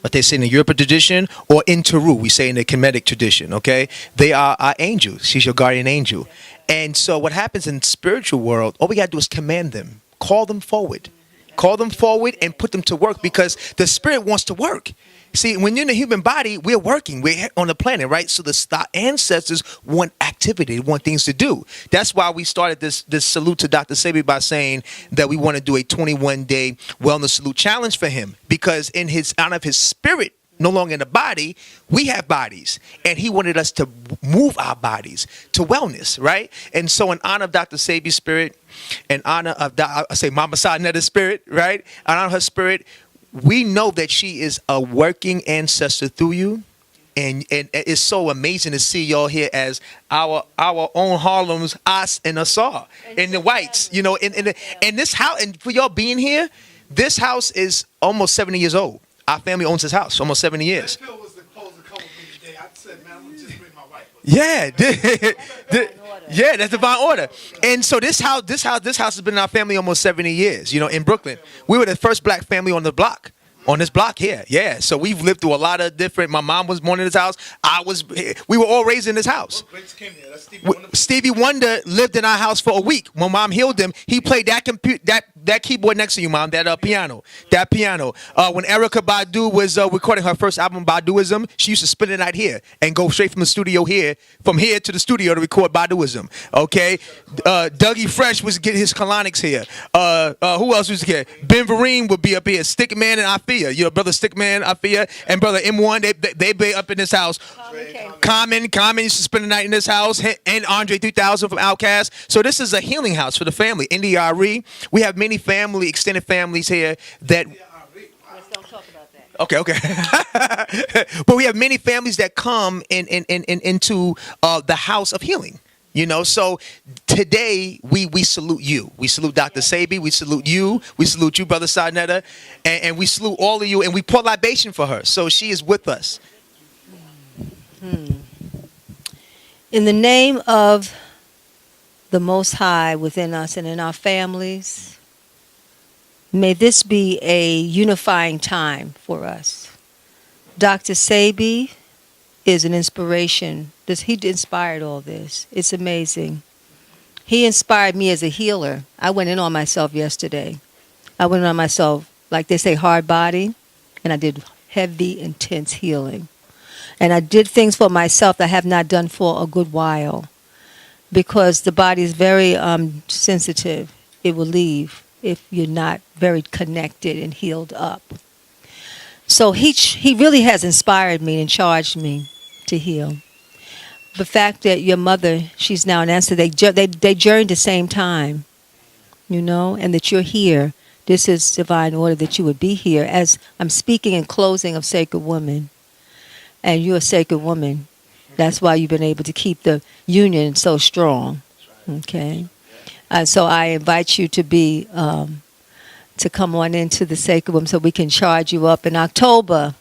what they say in the European tradition, or in Teru, we say in the Kemetic tradition, okay? They are our angels. She's your guardian angel. And so what happens in the spiritual world, all we got to do is command them, call them forward. Call them forward and put them to work because the spirit wants to work. See, when you're in the human body, we're working. We're on the planet, right? So our ancestors want activity, they want things to do. That's why we started this salute to Dr. Sebi by saying that we want to do a 21-day wellness salute challenge for him because in his honor of his spirit, no longer in the body, we have bodies. And he wanted us to move our bodies to wellness, right? And so in honor of Dr. Sebi's spirit, in honor of, I say Mama Sanetta's spirit, right? In honor of her spirit, we know that she is a working ancestor through you. And it's so amazing to see y'all here as our own Harlem's us and Asar and the whites, you know, in this house. And for y'all being here, this house is almost 70 years old. Our family owns this house almost 70 years. That Phil was supposed to come with me today. I said, man, I'm going to just bring my wife. Yeah, yeah, that's divine order. And so this house has been in our family almost 70 years. You know, in Brooklyn, we were the first black family on the block. On this block here, yeah. So we've lived through a lot of different. My mom was born in this house. We were all raised in this house. Stevie Wonder lived in our house for a week. When Mom healed him, he played that keyboard next to you, Mom. That piano. When Erykah Badu was recording her first album, Baduism, she used to spend the night here and go straight from the studio here, from here to the studio to record Baduism. Okay, Dougie Fresh was getting his colonics here. Who else was here? Ben Vereen would be up here. Stickman and Afia. You know, brother Stickman, Afia, and brother M1, they be up in this house. Common used to spend the night in this house, and Andre 3000 from Outkast. So this is a healing house for the family. NDRE. We have many extended families here that. Let's don't talk about that. Okay. But we have many families that come into the house of healing. You know, so today we salute you. We salute Dr. Sabi. We salute you. We salute you, Brother Sarnetta. And we salute all of you. And we pour libation for her. So she is with us. In the name of the Most High within us and in our families, may this be a unifying time for us. Dr. Sabi is an inspiration. He inspired all this. It's amazing. He inspired me as a healer. I went in on myself yesterday. I went in on myself, like they say, hard body, and I did heavy, intense healing. And I did things for myself that I have not done for a good while, because the body is very sensitive. It will leave if you're not very connected and healed up. So he really has inspired me and charged me to heal. The fact that your mother, she's now an answer, they journeyed the same time, you know, and that you're here. This is divine order that you would be here as I'm speaking in closing of Sacred Woman. And you're a sacred woman. That's why you've been able to keep the union so strong. Okay? So I invite you to be, to come on into the Sacred Woman so we can charge you up in October.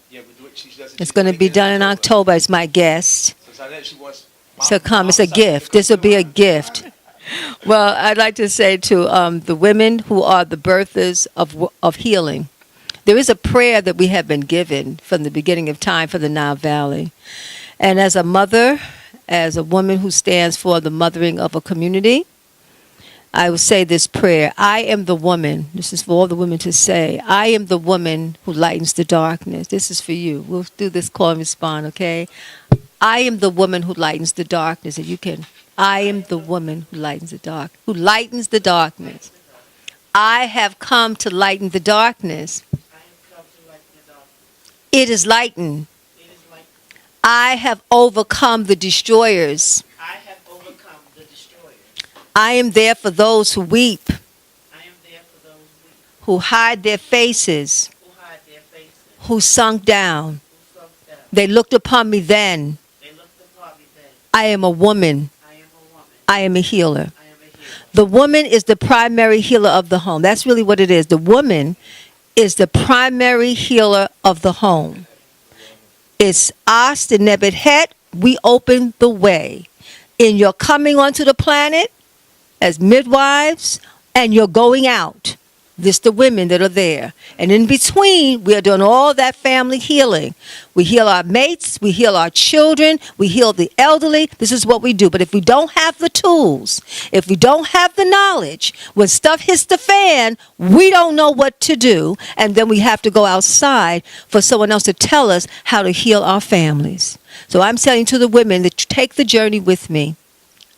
It's going to be done in October. It's my guest. So come, it's a gift. This will be a gift. Well, I'd like to say to the women who are the birthers of healing, there is a prayer that we have been given from the beginning of time for the Nile Valley. And as a mother, as a woman who stands for the mothering of a community, I will say this prayer. I am the woman. This is for all the women to say. I am the woman who lightens the darkness. This is for you. We'll do this call and respond, okay? I am the woman who lightens the darkness. And you can. I am the woman who lightens the darkness. I have come to lighten the darkness. It is lightened. I have overcome the destroyers. I am there for those who weep, who hide their faces, who sunk down. They looked upon me then. I am a woman. I am a healer. The woman is the primary healer of the home. That's really what it is. The woman is the primary healer of the home. It's us, the Nebuchadnezzar. We open the way. In your coming onto the planet as midwives, and you're going out. This the women that are there. And in between, we are doing all that family healing. We heal our mates, we heal our children, we heal the elderly. This is what we do. But if we don't have the tools, if we don't have the knowledge, when stuff hits the fan, we don't know what to do. And then we have to go outside for someone else to tell us how to heal our families. So I'm saying to the women that take the journey with me.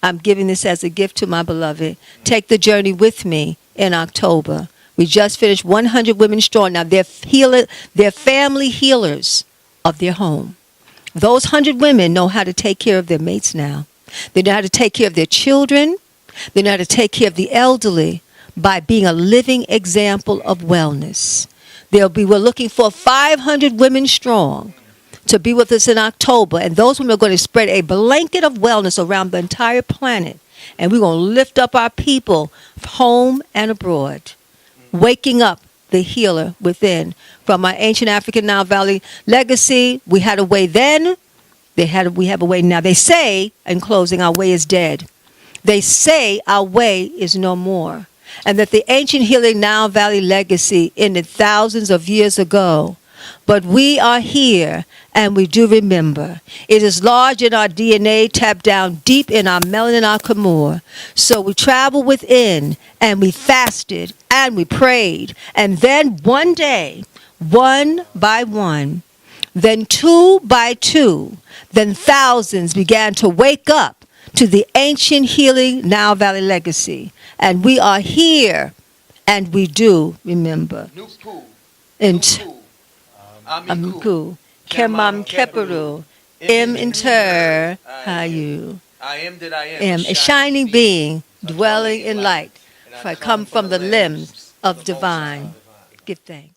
I'm giving this as a gift to my beloved. Take the journey with me in October. We just finished 100 Women Strong. Now, they're family healers of their home. Those 100 women know how to take care of their mates now. They know how to take care of their children. They know how to take care of the elderly by being a living example of wellness. We're looking for 500 Women Strong to be with us in October. And those women are going to spread a blanket of wellness around the entire planet. And we're going to lift up our people home and abroad. Waking up the healer within. From our ancient African Nile Valley legacy, we had a way then, we have a way now. They say, in closing, our way is dead. They say our way is no more. And that the ancient healing Nile Valley legacy ended thousands of years ago. But we are here, and we do remember. It is large in our DNA, tapped down deep in our melanin, our Kamur. So we travel within, and we fasted, and we prayed. And then one day, one by one, then two by two, then thousands began to wake up to the ancient healing Nile Valley legacy. And we are here, and we do remember. Amiku, Kemam Keperu, Im Inter, Hayu. I am that I Am, a shining being, dwelling in light. For I come from the limbs of divine. Give thanks.